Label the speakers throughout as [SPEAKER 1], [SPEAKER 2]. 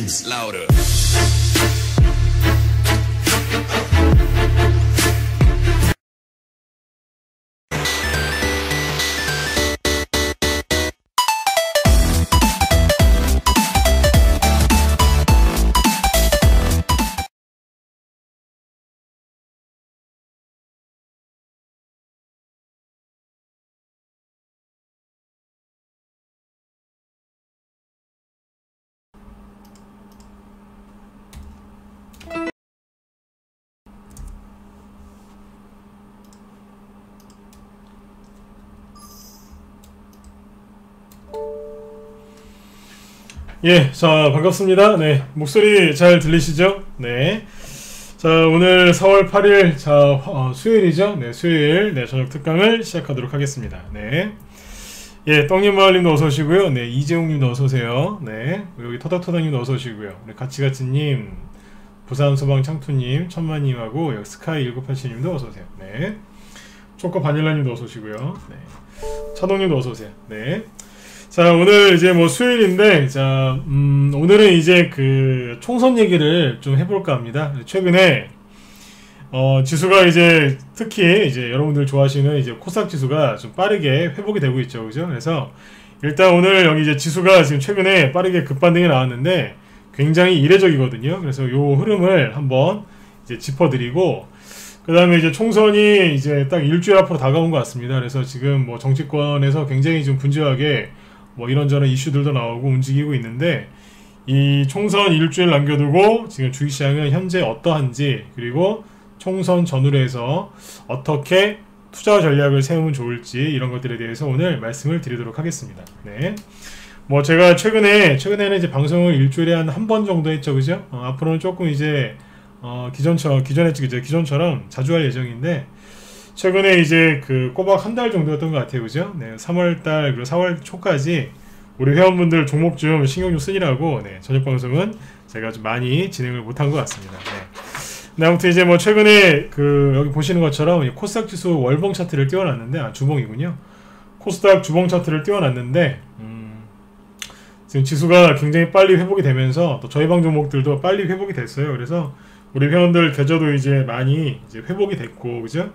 [SPEAKER 1] beats louder.
[SPEAKER 2] 예, 자, 반갑습니다. 네, 목소리 잘 들리시죠? 네. 자, 오늘 4월 8일, 수요일이죠? 네, 수요일, 네, 저녁 특강을 시작하도록 하겠습니다. 네. 예, 떡님마을님도 어서오시고요. 네, 이재웅님도 어서오세요. 네, 여기 토닥토닥님도 어서오시고요. 네, 가치가치님, 부산소방창투님, 천만님하고, 여기 스카이1987님도 어서오세요. 네. 초코 바닐라님도 어서오시고요. 네. 차동님도 어서오세요. 네. 자, 오늘 이제 뭐 수요일인데, 자, 오늘은 이제 그 총선 얘기를 좀 해볼까 합니다. 최근에, 지수가 이제 특히 이제 여러분들 좋아하시는 이제 코스닥 지수가 좀 빠르게 회복이 되고 있죠. 그죠? 그래서 일단 오늘 여기 이제 지수가 지금 최근에 빠르게 급반등이 나왔는데 굉장히 이례적이거든요. 그래서 요 흐름을 한번 이제 짚어드리고, 그 다음에 이제 총선이 이제 딱 일주일 앞으로 다가온 것 같습니다. 그래서 지금 뭐 정치권에서 굉장히 좀 분주하게 뭐 이런저런 이슈들도 나오고 움직이고 있는데, 이 총선 일주일 남겨두고 지금 주식시장은 현재 어떠한지, 그리고 총선 전후로 해서 어떻게 투자 전략을 세우면 좋을지, 이런 것들에 대해서 오늘 말씀을 드리도록 하겠습니다. 네. 뭐 제가 최근에는 이제 방송을 일주일에 한 번 정도 했죠. 그죠? 앞으로는 조금 이제 기존처럼 자주 할 예정인데, 최근에 이제 그 꼬박 한 달 정도였던 것 같아요. 그죠? 네, 3월달 그리고 4월 초까지 우리 회원분들 종목 좀 신경 좀 쓰느라고, 네, 저녁 방송은 제가 좀 많이 진행을 못한 것 같습니다. 네. 네, 아무튼 이제 뭐 최근에 그 여기 보시는 것처럼 코스닥 지수 월봉 차트를 띄워놨는데, 주봉이군요. 코스닥 주봉 차트를 띄워놨는데, 지금 지수가 굉장히 빨리 회복이 되면서 또 저희 방 종목들도 빨리 회복이 됐어요. 그래서 우리 회원들 계좌도 이제 많이 이제 회복이 됐고, 그죠?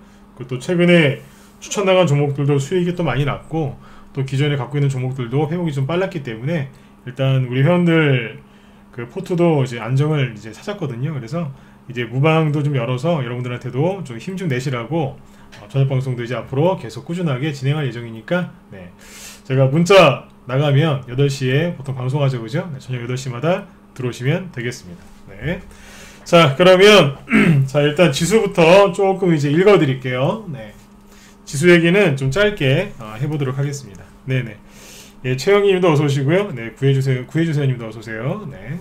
[SPEAKER 2] 또 최근에 추천당한 종목들도 수익이 또 많이 났고, 또 기존에 갖고 있는 종목들도 회복이 좀 빨랐기 때문에 일단 우리 회원들 그 포트도 이제 안정을 이제 찾았거든요. 그래서 이제 무방도 좀 열어서 여러분들한테도 좀 힘 좀 내시라고 저녁 방송도 이제 앞으로 계속 꾸준하게 진행할 예정이니까, 네, 제가 문자 나가면 8시에 보통 방송하죠. 그죠? 네, 저녁 8시마다 들어오시면 되겠습니다. 네. 자, 그러면 자, 일단 지수부터 조금 이제 읽어 드릴게요. 네. 지수 얘기는 좀 짧게 해보도록 하겠습니다. 네네. 예, 최영님도 어서 오시고요. 네, 구해주세요님도 어서 오세요. 네.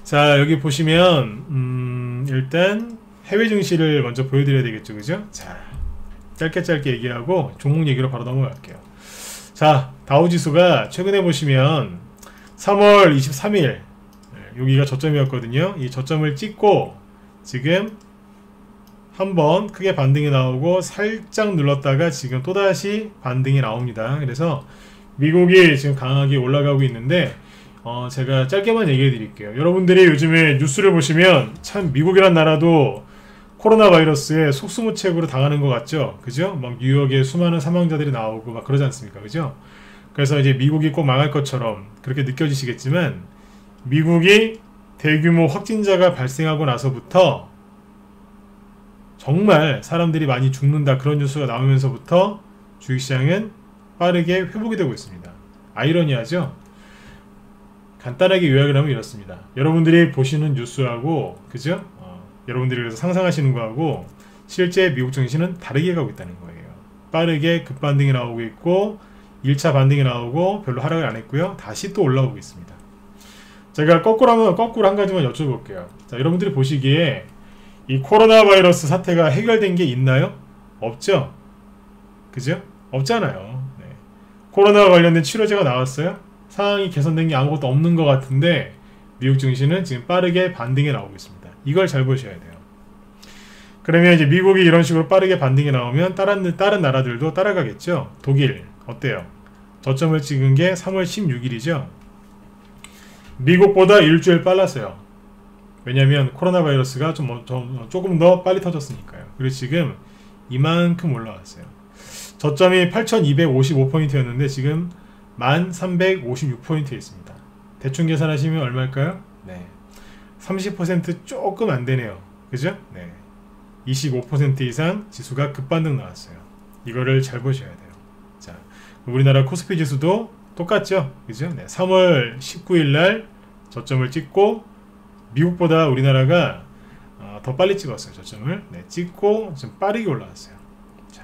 [SPEAKER 2] 자, 여기 보시면 일단 해외 증시를 먼저 보여드려야 되겠죠, 그죠? 자, 짧게 얘기하고 종목 얘기로 바로 넘어갈게요. 자, 다우 지수가 최근에 보시면 3월 23일 여기가 저점이었거든요. 이 저점을 찍고 지금 한번 크게 반등이 나오고 살짝 눌렀다가 지금 또다시 반등이 나옵니다. 그래서 미국이 지금 강하게 올라가고 있는데, 제가 짧게만 얘기해 드릴게요. 여러분들이 요즘에 뉴스를 보시면 참 미국이란 나라도 코로나 바이러스에 속수무책으로 당하는 것 같죠? 그죠? 막 뉴욕에 수많은 사망자들이 나오고 막 그러지 않습니까? 그죠? 그래서 이제 미국이 꼭 망할 것처럼 그렇게 느껴지시겠지만, 미국이 대규모 확진자가 발생하고 나서부터 정말 사람들이 많이 죽는다, 그런 뉴스가 나오면서부터 주식시장은 빠르게 회복이 되고 있습니다. 아이러니하죠? 간단하게 요약을 하면 이렇습니다. 여러분들이 보시는 뉴스하고, 그죠? 여러분들이 그래서 상상하시는 거하고 실제 미국 증시는 다르게 가고 있다는 거예요. 빠르게 급반등이 나오고 있고, 1차 반등이 나오고 별로 하락을 안 했고요. 다시 또 올라오고 있습니다. 제가 거꾸로 한 가지만 여쭤볼게요. 자, 여러분들이 보시기에 이 코로나 바이러스 사태가 해결된 게 있나요? 없죠? 그죠? 없잖아요. 네. 코로나 관련된 치료제가 나왔어요? 상황이 개선된 게 아무것도 없는 것 같은데 미국 증시는 지금 빠르게 반등이 나오고 있습니다. 이걸 잘 보셔야 돼요. 그러면 이제 미국이 이런 식으로 빠르게 반등이 나오면 다른 나라들도 따라가겠죠? 독일 어때요? 저점을 찍은 게 3월 16일이죠? 미국보다 일주일 빨랐어요. 왜냐면 코로나 바이러스가 조금 더 빨리 터졌으니까요. 그리고 지금 이만큼 올라왔어요. 저점이 8255포인트였는데 지금 1356포인트에 있습니다. 대충 계산하시면 얼마일까요? 네, 30% 조금 안되네요. 그죠? 네, 25% 이상 지수가 급반등 나왔어요. 이거를 잘 보셔야 돼요. 자, 우리나라 코스피 지수도 똑같죠? 그죠? 네, 3월 19일날 저점을 찍고 미국보다 우리나라가 더 빨리 찍었어요. 저점을 찍고 좀 빠르게 올라왔어요. 자,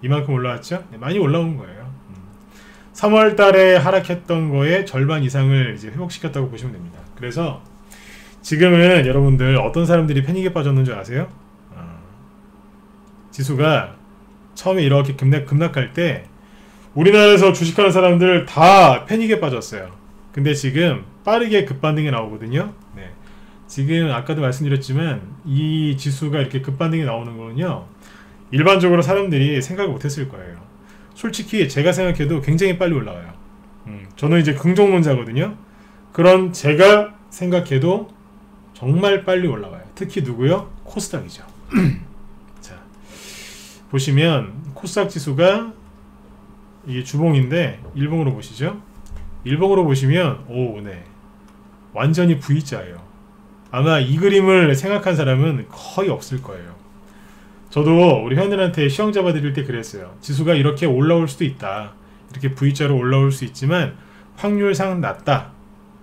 [SPEAKER 2] 이만큼 올라왔죠? 네, 많이 올라온 거예요. 3월 달에 하락했던 거에 절반 이상을 이제 회복시켰다고 보시면 됩니다. 그래서 지금은 여러분들 어떤 사람들이 패닉에 빠졌는 줄 아세요? 지수가 처음에 이렇게 급락할 때 우리나라에서 주식하는 사람들 다 패닉에 빠졌어요. 근데 지금 빠르게 급반등이 나오거든요. 네. 지금 아까도 말씀드렸지만 이 지수가 이렇게 급반등이 나오는 거는요, 일반적으로 사람들이 생각을 못했을 거예요. 솔직히 제가 생각해도 굉장히 빨리 올라와요. 저는 이제 긍정론자거든요. 그런 제가 생각해도 정말 빨리 올라와요. 특히 누구요? 코스닥이죠. 자, 보시면 코스닥 지수가 이게 주봉인데 일봉으로 보시죠. 일봉으로 보시면 네, 완전히 V자예요. 아마 이 그림을 생각한 사람은 거의 없을 거예요. 저도 우리 회원들한테 시험 잡아드릴 때 그랬어요. 지수가 이렇게 올라올 수도 있다. 이렇게 V자로 올라올 수 있지만 확률상 낮다.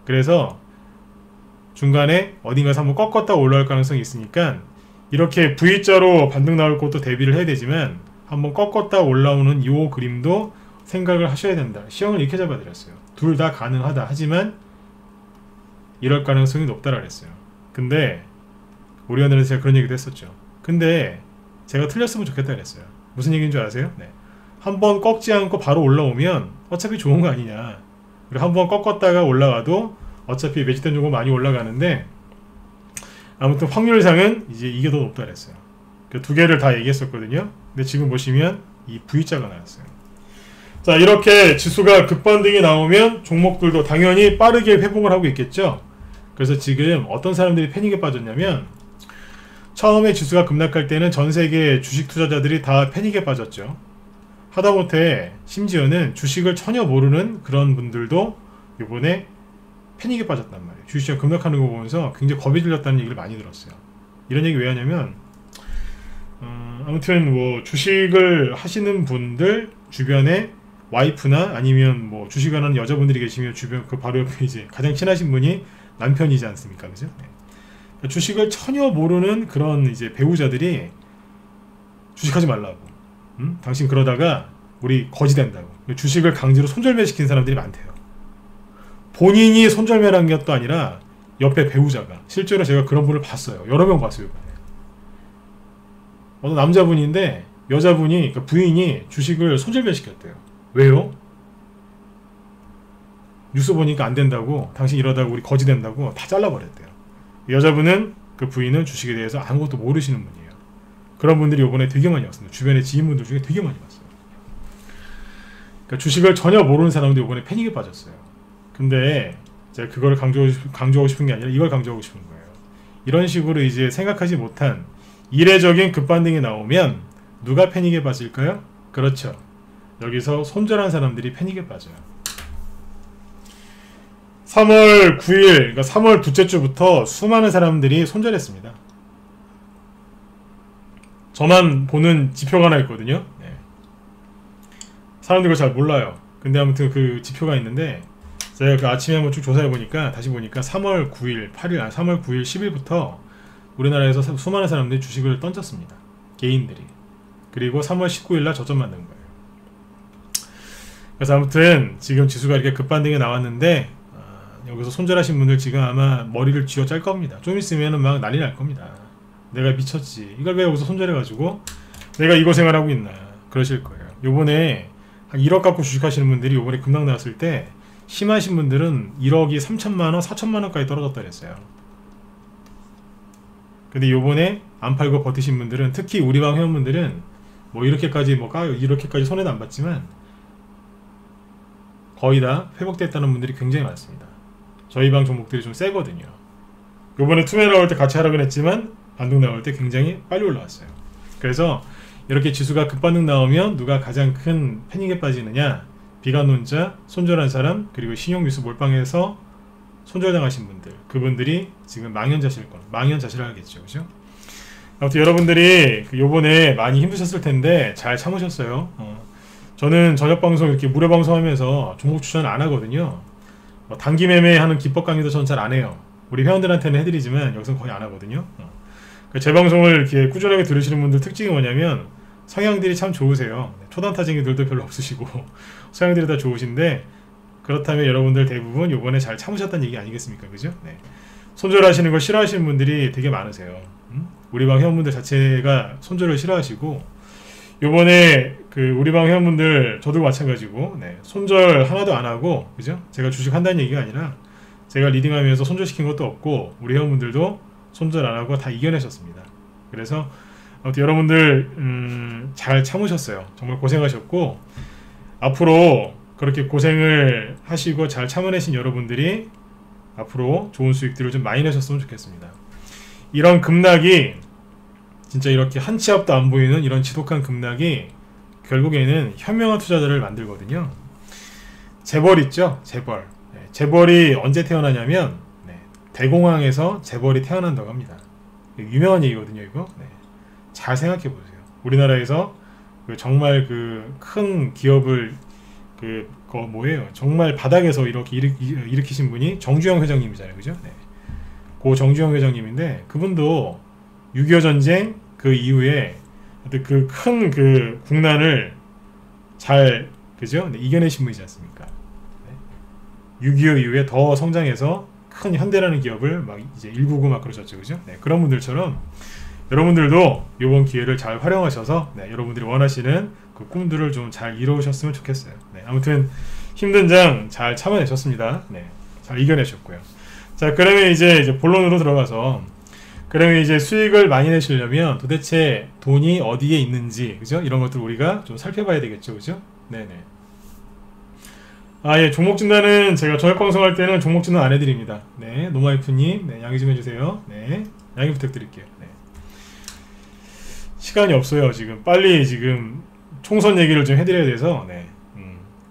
[SPEAKER 2] 그래서 중간에 어딘가서 한번 꺾었다 올라올 가능성이 있으니까 이렇게 V자로 반등 나올 것도 대비를 해야 되지만 한번 꺾었다 올라오는 이 그림도 생각을 하셔야 된다. 시험을 이렇게 잡아드렸어요. 둘 다 가능하다. 하지만 이럴 가능성이 높다라 그랬어요. 근데 우리 회원들한테 제가 그런 얘기도 했었죠. 근데 제가 틀렸으면 좋겠다 그랬어요. 무슨 얘기인 줄 아세요? 네. 한번 꺾지 않고 바로 올라오면 어차피 좋은 거 아니냐. 그리고 한번 꺾었다가 올라가도 어차피 매집된 종목 많이 올라가는데 아무튼 확률상은 이제 이게 더 높다 그랬어요. 그 두 개를 다 얘기했었거든요. 근데 지금 보시면 이 V자가 나왔어요. 자, 이렇게 지수가 급반등이 나오면 종목들도 당연히 빠르게 회복을 하고 있겠죠. 그래서 지금 어떤 사람들이 패닉에 빠졌냐면 처음에 지수가 급락할 때는 전 세계 주식 투자자들이 다 패닉에 빠졌죠. 하다못해 심지어는 주식을 전혀 모르는 그런 분들도 이번에 패닉에 빠졌단 말이에요. 주식시장 급락하는 거 보면서 굉장히 겁이 들렸다는 얘기를 많이 들었어요. 이런 얘기 왜 하냐면 아무튼 뭐 주식을 하시는 분들 주변에 와이프나 아니면 뭐 주식하는 여자분들이 계시면 주변 그 바로 옆에 이제 가장 친하신 분이 남편이지 않습니까? 그죠? 네. 주식을 전혀 모르는 그런 이제 배우자들이 주식하지 말라고. 당신 그러다가 우리 거지 된다고. 주식을 강제로 손절매시킨 사람들이 많대요. 본인이 손절매란 것도 아니라 옆에 배우자가. 실제로 제가 그런 분을 봤어요. 여러 명 봤어요. 어떤 남자분인데 여자분이, 그러니까 부인이 주식을 손절매시켰대요. 왜요? 뉴스 보니까 안 된다고, 당신 이러다가 우리 거지 된다고 다 잘라버렸대요. 여자분은, 그 부인은 주식에 대해서 아무것도 모르시는 분이에요. 그런 분들이 이번에 되게 많이 왔습니다. 주변에 지인분들 중에 되게 많이 왔어요. 그러니까 주식을 전혀 모르는 사람들이 이번에 패닉에 빠졌어요. 근데 제가 그걸 강조하고 싶은 게 아니라 이걸 강조하고 싶은 거예요. 이런 식으로 이제 생각하지 못한 이례적인 급반등이 나오면 누가 패닉에 빠질까요? 그렇죠. 여기서 손절한 사람들이 패닉에 빠져요. 3월 9일, 그러니까 3월 둘째 주부터 수많은 사람들이 손절했습니다. 저만 보는 지표가 하나 있거든요. 네. 사람들이 그걸 잘 몰라요. 근데 아무튼 그 지표가 있는데 제가 그 아침에 한번 쭉 조사해보니까 다시 보니까 3월 9일, 8일, 3월 9일, 10일부터 우리나라에서 수많은 사람들이 주식을 던졌습니다. 개인들이. 그리고 3월 19일날 저점 만든 거예요. 그래서 아무튼 지금 지수가 이렇게 급반등에 나왔는데 여기서 손절하신 분들 지금 아마 머리를 쥐어 짤 겁니다. 좀 있으면 막 난리 날 겁니다. 내가 미쳤지. 이걸 왜 여기서 손절해가지고 내가 이 고생을 하고 있나. 그러실 거예요. 요번에 한 1억 갖고 주식하시는 분들이 요번에 급락 나왔을 때 심하신 분들은 1억이 3천만원, 4천만원까지 떨어졌다 그랬어요. 근데 요번에 안 팔고 버티신 분들은, 특히 우리 방 회원분들은 뭐 이렇게까지 손해도 안 봤지만 거의 다 회복됐다는 분들이 굉장히 많습니다. 저희 방 종목들이 좀 세거든요. 요번에 투매 나올 때 같이 하라고 했지만 반등 나올 때 굉장히 빨리 올라왔어요. 그래서 이렇게 지수가 급반등 나오면 누가 가장 큰 패닉에 빠지느냐, 비관론자, 손절한 사람, 그리고 신용뉴스 몰빵해서 손절당하신 분들, 그분들이 지금 망연자실을 하겠죠. 그죠? 아무튼 여러분들이 요번에 많이 힘드셨을 텐데 잘 참으셨어요. 저는 저녁방송 이렇게 무료방송 하면서 종목 추천 안 하거든요. 단기 매매하는 기법 강의도 전 잘 안 해요. 우리 회원들한테는 해드리지만 여기서는 거의 안 하거든요. 제 방송을 이렇게 꾸준하게 들으시는 분들 특징이 뭐냐면 성향들이 참 좋으세요. 초단타쟁이들도 별로 없으시고 성향들이 다 좋으신데, 그렇다면 여러분들 대부분 요번에 잘 참으셨다는 얘기 아니겠습니까? 그죠? 네. 손절하시는 걸 싫어하시는 분들이 되게 많으세요. 우리 방 회원분들 자체가 손절을 싫어하시고, 요번에 우리 방 회원분들 저도 마찬가지고, 네. 손절 하나도 안 하고, 그죠? 제가 주식 한다는 얘기가 아니라 제가 리딩하면서 손절시킨 것도 없고, 우리 회원분들도 손절 안 하고 다 이겨내셨습니다. 그래서 아무튼 여러분들 잘 참으셨어요. 정말 고생하셨고, 앞으로 그렇게 고생을 하시고 잘 참아내신 여러분들이 앞으로 좋은 수익들을 좀 많이 내셨으면 좋겠습니다. 이런 급락이 진짜 이렇게 한 치 앞도 안 보이는 이런 지독한 급락이 결국에는 현명한 투자자를 만들거든요. 재벌 있죠? 재벌. 네, 재벌이 언제 태어나냐면, 네, 대공황에서 재벌이 태어난다고 합니다. 유명한 얘기거든요, 이거. 네, 잘 생각해 보세요. 우리나라에서 정말 큰 기업을 정말 바닥에서 이렇게 일으키신 분이 정주영 회장님이잖아요, 그죠? 네. 고 정주영 회장님인데, 그분도 6.25 전쟁 그 이후에 그 큰 국난을 잘, 그죠? 네, 이겨내신 분이지 않습니까? 네. 6.25 이후에 더 성장해서 큰 현대라는 기업을 막 이제 일구고 막 그러셨죠, 그죠? 네, 그런 분들처럼 여러분들도 이번 기회를 잘 활용하셔서, 네, 여러분들이 원하시는 그 꿈들을 좀 잘 이루셨으면 좋겠어요. 네, 아무튼 힘든 장 잘 참아내셨습니다. 네, 잘 이겨내셨고요. 자, 그러면 이제 본론으로 들어가서, 그러면 이제 수익을 많이 내시려면 도대체 돈이 어디에 있는지, 그죠? 이런 것들 우리가 좀 살펴봐야 되겠죠, 그죠? 네네. 예, 종목 진단은 제가 저녁 방송할 때는 종목 진단 안 해드립니다. 네, 노마이프님, 네, 양해 좀 해주세요. 네, 양해 부탁드릴게요. 네. 시간이 없어요, 지금. 빨리 지금 총선 얘기를 좀 해드려야 돼서, 네,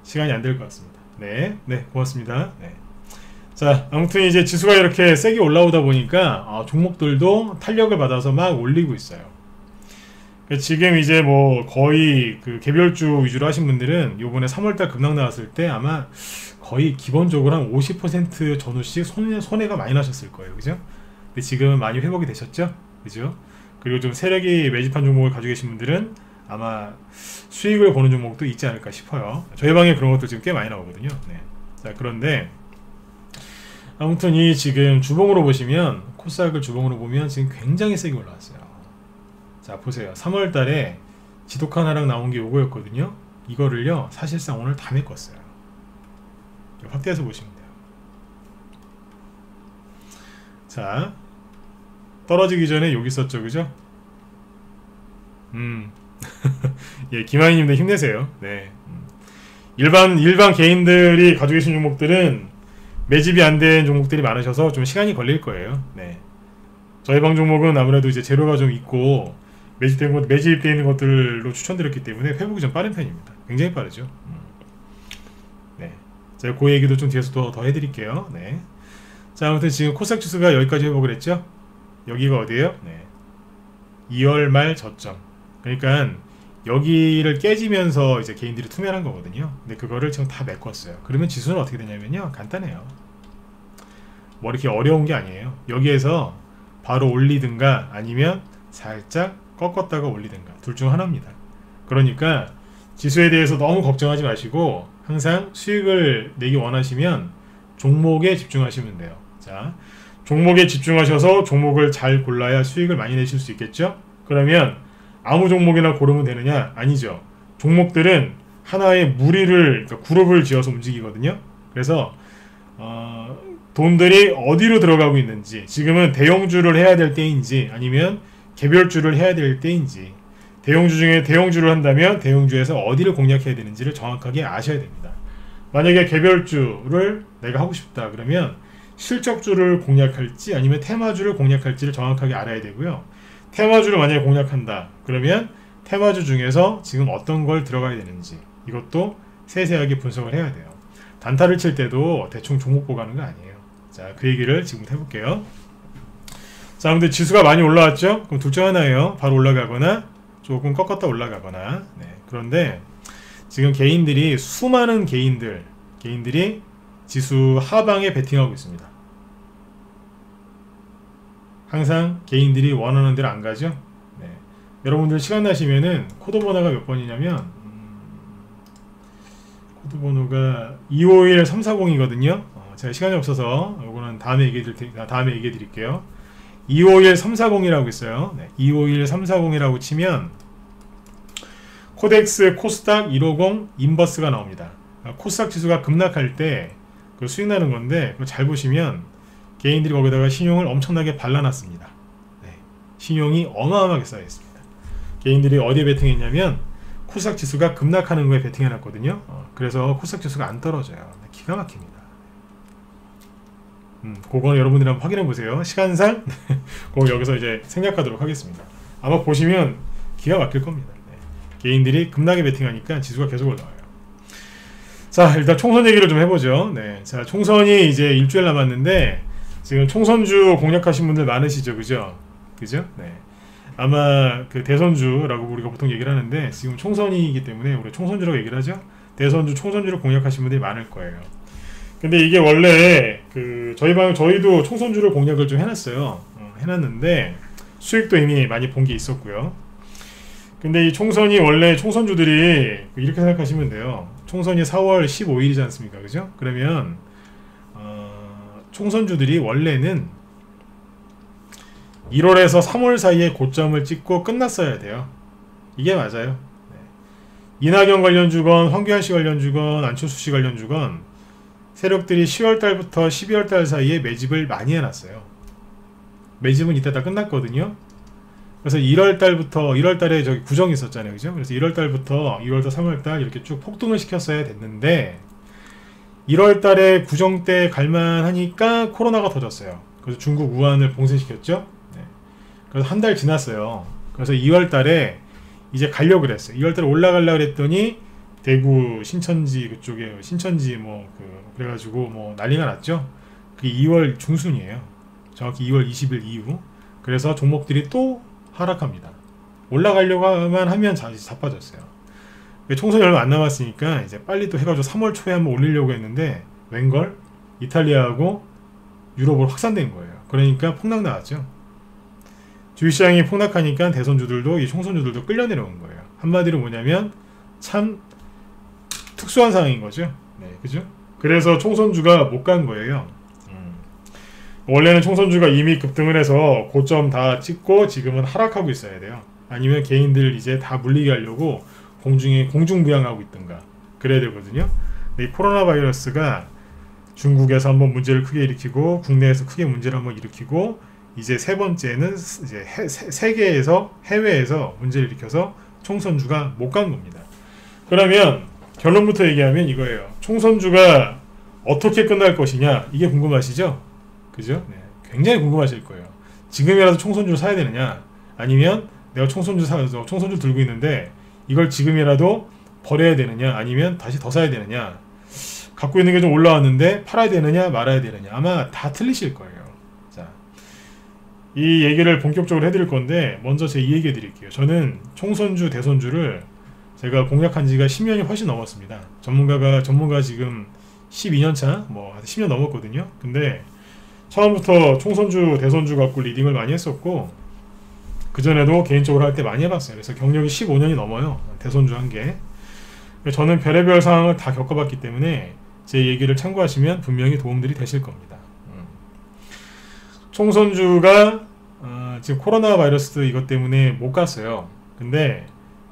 [SPEAKER 2] 시간이 안 될 것 같습니다. 네, 네, 고맙습니다. 네. 자, 아무튼 이제 지수가 이렇게 세게 올라오다 보니까 종목들도 탄력을 받아서 막 올리고 있어요. 지금 이제 뭐 거의 개별주 위주로 하신 분들은 요번에 3월달 급락 나왔을 때 아마 거의 기본적으로 한 50% 전후씩 손해가 많이 나셨을 거예요, 그죠? 근데 지금은 많이 회복이 되셨죠, 그죠? 그리고 좀 세력이 매집한 종목을 가지고 계신 분들은 아마 수익을 보는 종목도 있지 않을까 싶어요. 저희 방에 그런 것도 지금 꽤 많이 나오거든요. 네. 자, 그런데 아무튼 이 지금 주봉으로 보시면, 코스닥을 주봉으로 보면 지금 굉장히 세게 올라왔어요. 자, 보세요. 3월 달에 지독한 하락 나온 게 요거였거든요. 이거를요, 사실상 오늘 다 메꿨어요. 확대해서 보시면 돼요. 자, 떨어지기 전에 여기 있었죠, 그죠? 예, 김하희님도 힘내세요. 네. 일반 개인들이 가지고 계신 종목들은 매집이 안 된 종목들이 많으셔서 좀 시간이 걸릴 거예요. 네. 저희 방 종목은 아무래도 이제 재료가 좀 있고 매집되어 있는 것들로 추천드렸기 때문에 회복이 좀 빠른 편입니다. 굉장히 빠르죠. 네. 제가 그 얘기도 좀 뒤에서 더 해드릴게요. 네. 자, 아무튼 지금 코스닥 지수가 여기까지 회복을 했죠. 여기가 어디예요? 네. 2월 말 저점. 그러니까 여기를 깨지면서 이제 개인들이 투매한 거거든요. 근데 그거를 지금 다 메꿨어요. 그러면 지수는 어떻게 되냐면요, 간단해요. 뭐 이렇게 어려운 게 아니에요. 여기에서 바로 올리든가 아니면 살짝 꺾었다가 올리든가 둘 중 하나입니다. 그러니까 지수에 대해서 너무 걱정하지 마시고 항상 수익을 내기 원하시면 종목에 집중하시면 돼요. 자, 종목에 집중하셔서 종목을 잘 골라야 수익을 많이 내실 수 있겠죠. 그러면 아무 종목이나 고르면 되느냐? 아니죠. 종목들은 하나의 무리를, 그러니까 그룹을 지어서 움직이거든요. 그래서 돈들이 어디로 들어가고 있는지, 지금은 대형주를 해야 될 때인지 아니면 개별주를 해야 될 때인지, 대형주 중에 대형주를 한다면 대형주에서 어디를 공략해야 되는지를 정확하게 아셔야 됩니다. 만약에 개별주를 내가 하고 싶다 그러면 실적주를 공략할지 아니면 테마주를 공략할지를 정확하게 알아야 되고요. 테마주를 만약에 공략한다 그러면 테마주 중에서 지금 어떤 걸 들어가야 되는지 이것도 세세하게 분석을 해야 돼요. 단타를 칠 때도 대충 종목 보고 하는 거 아니에요. 자, 그 얘기를 지금 해볼게요. 자, 근데 지수가 많이 올라왔죠? 그럼 둘 중 하나예요. 바로 올라가거나 조금 꺾었다 올라가거나. 네, 그런데 지금 개인들이 수많은 개인들이 지수 하방에 베팅하고 있습니다. 항상 개인들이 원하는 대로 안 가죠. 네. 여러분들 시간 나시면은 코드 번호가 몇 번이냐면 코드 번호가 251340이거든요. 제가 시간이 없어서 이거는 다음에 얘기해 드릴게요. 251340이라고 있어요. 네. 251340이라고 치면 코덱스, 코스닥 150 인버스가 나옵니다. 코스닥 지수가 급락할 때 그 수익 나는 건데 그거 잘 보시면 개인들이 거기다가 신용을 엄청나게 발라놨습니다. 네. 신용이 어마어마하게 쌓여 있습니다. 개인들이 어디에 베팅했냐면 코스닥 지수가 급락하는 거에 베팅해놨거든요. 그래서 코스닥 지수가 안 떨어져요. 기가 막힙니다. 그거는 여러분들이 한번 확인해 보세요. 시간상 그거 여기서 이제 생략하도록 하겠습니다. 아마 보시면 기가 막힐 겁니다. 네. 개인들이 급락에 베팅하니까 지수가 계속 올라와요. 자, 일단 총선 얘기를 좀 해보죠. 네. 자, 총선이 이제 일주일 남았는데 지금 총선주 공략하신 분들 많으시죠, 그죠? 네. 아마 그 대선주라고 우리가 보통 얘기를 하는데 지금 총선이기 때문에 우리 총선주라고 얘기를 하죠. 대선주, 총선주를 공략하신 분들이 많을 거예요. 근데 이게 원래 그 저희도 총선주를 공략을 좀 해놨어요. 해놨는데 수익도 이미 많이 본 게 있었고요. 근데 이 총선이 원래 총선주들이 이렇게 생각하시면 돼요. 총선이 4월 15일이지 않습니까? 그죠? 그러면 총선주들이 원래는 1월에서 3월 사이에 고점을 찍고 끝났어야 돼요. 이게 맞아요. 네. 이낙연 관련주건 황교안씨 관련주건 안철수씨 관련주건 세력들이 10월달부터 12월달 사이에 매집을 많이 해놨어요. 매집은 이때 다 끝났거든요. 그래서 1월달에 저기 구정이 있었잖아요. 그죠? 그래서 1월달부터 2월달, 3월달 이렇게 쭉 폭등을 시켰어야 됐는데 1월달에 구정 때 갈만하니까 코로나가 터졌어요. 그래서 중국 우한을 봉쇄시켰죠. 네. 그래서 한 달 지났어요. 그래서 2월달에 이제 가려고 그랬어요. 2월달에 올라가려고 그랬더니 대구 신천지 그쪽에 신천지 그래가지고 난리가 났죠. 그게 2월 중순이에요. 정확히 2월 20일 이후. 그래서 종목들이 또 하락합니다. 올라가려고만 하면 자빠졌어요. 총선이 얼마 안 남았으니까 이제 빨리 또 해가지고 3월 초에 한번 올리려고 했는데 웬걸 이탈리아하고 유럽으로 확산된 거예요. 그러니까 폭락 나왔죠. 주식시장이 폭락하니까 대선주들도 이 총선주들도 끌려 내려온 거예요. 한마디로 뭐냐면 참 특수한 상황인 거죠. 네, 그죠? 그래서 총선주가 못 간 거예요. 원래는 총선주가 이미 급등을 해서 고점 다 찍고 지금은 하락하고 있어야 돼요. 아니면 개인들 이제 다 물리게 하려고 공중에 공중부양하고 있든가 그래야 되거든요. 근데 이 코로나 바이러스가 중국에서 한번 문제를 크게 일으키고 국내에서 크게 문제를 한번 일으키고 이제 세 번째는 이제 세계에서 해외에서 문제를 일으켜서 총선주가 못 간 겁니다. 그러면 결론부터 얘기하면 이거예요. 총선주가 어떻게 끝날 것이냐 이게 궁금하시죠? 그죠? 네. 굉장히 궁금하실 거예요. 지금이라도 총선주를 사야 되느냐 아니면 내가 총선주 들고 있는데 이걸 지금이라도 버려야 되느냐 아니면 다시 더 사야 되느냐 갖고 있는 게 좀 올라왔는데 팔아야 되느냐 말아야 되느냐 아마 다 틀리실 거예요. 자, 이 얘기를 본격적으로 해드릴 건데 먼저 제 이 얘기 해드릴게요. 저는 총선주 대선주를 제가 공략한 지가 10년이 훨씬 넘었습니다. 전문가 지금 12년차 10년 넘었거든요. 근데 처음부터 총선주, 대선주 갖고 리딩을 많이 했었고 그전에도 개인적으로 할 때 많이 해봤어요. 그래서 경력이 15년이 넘어요. 대선주 한 게. 저는 별의별 상황을 다 겪어봤기 때문에 제 얘기를 참고하시면 분명히 도움들이 되실 겁니다. 총선주가 지금 코로나 바이러스 이것 때문에 못 갔어요. 근데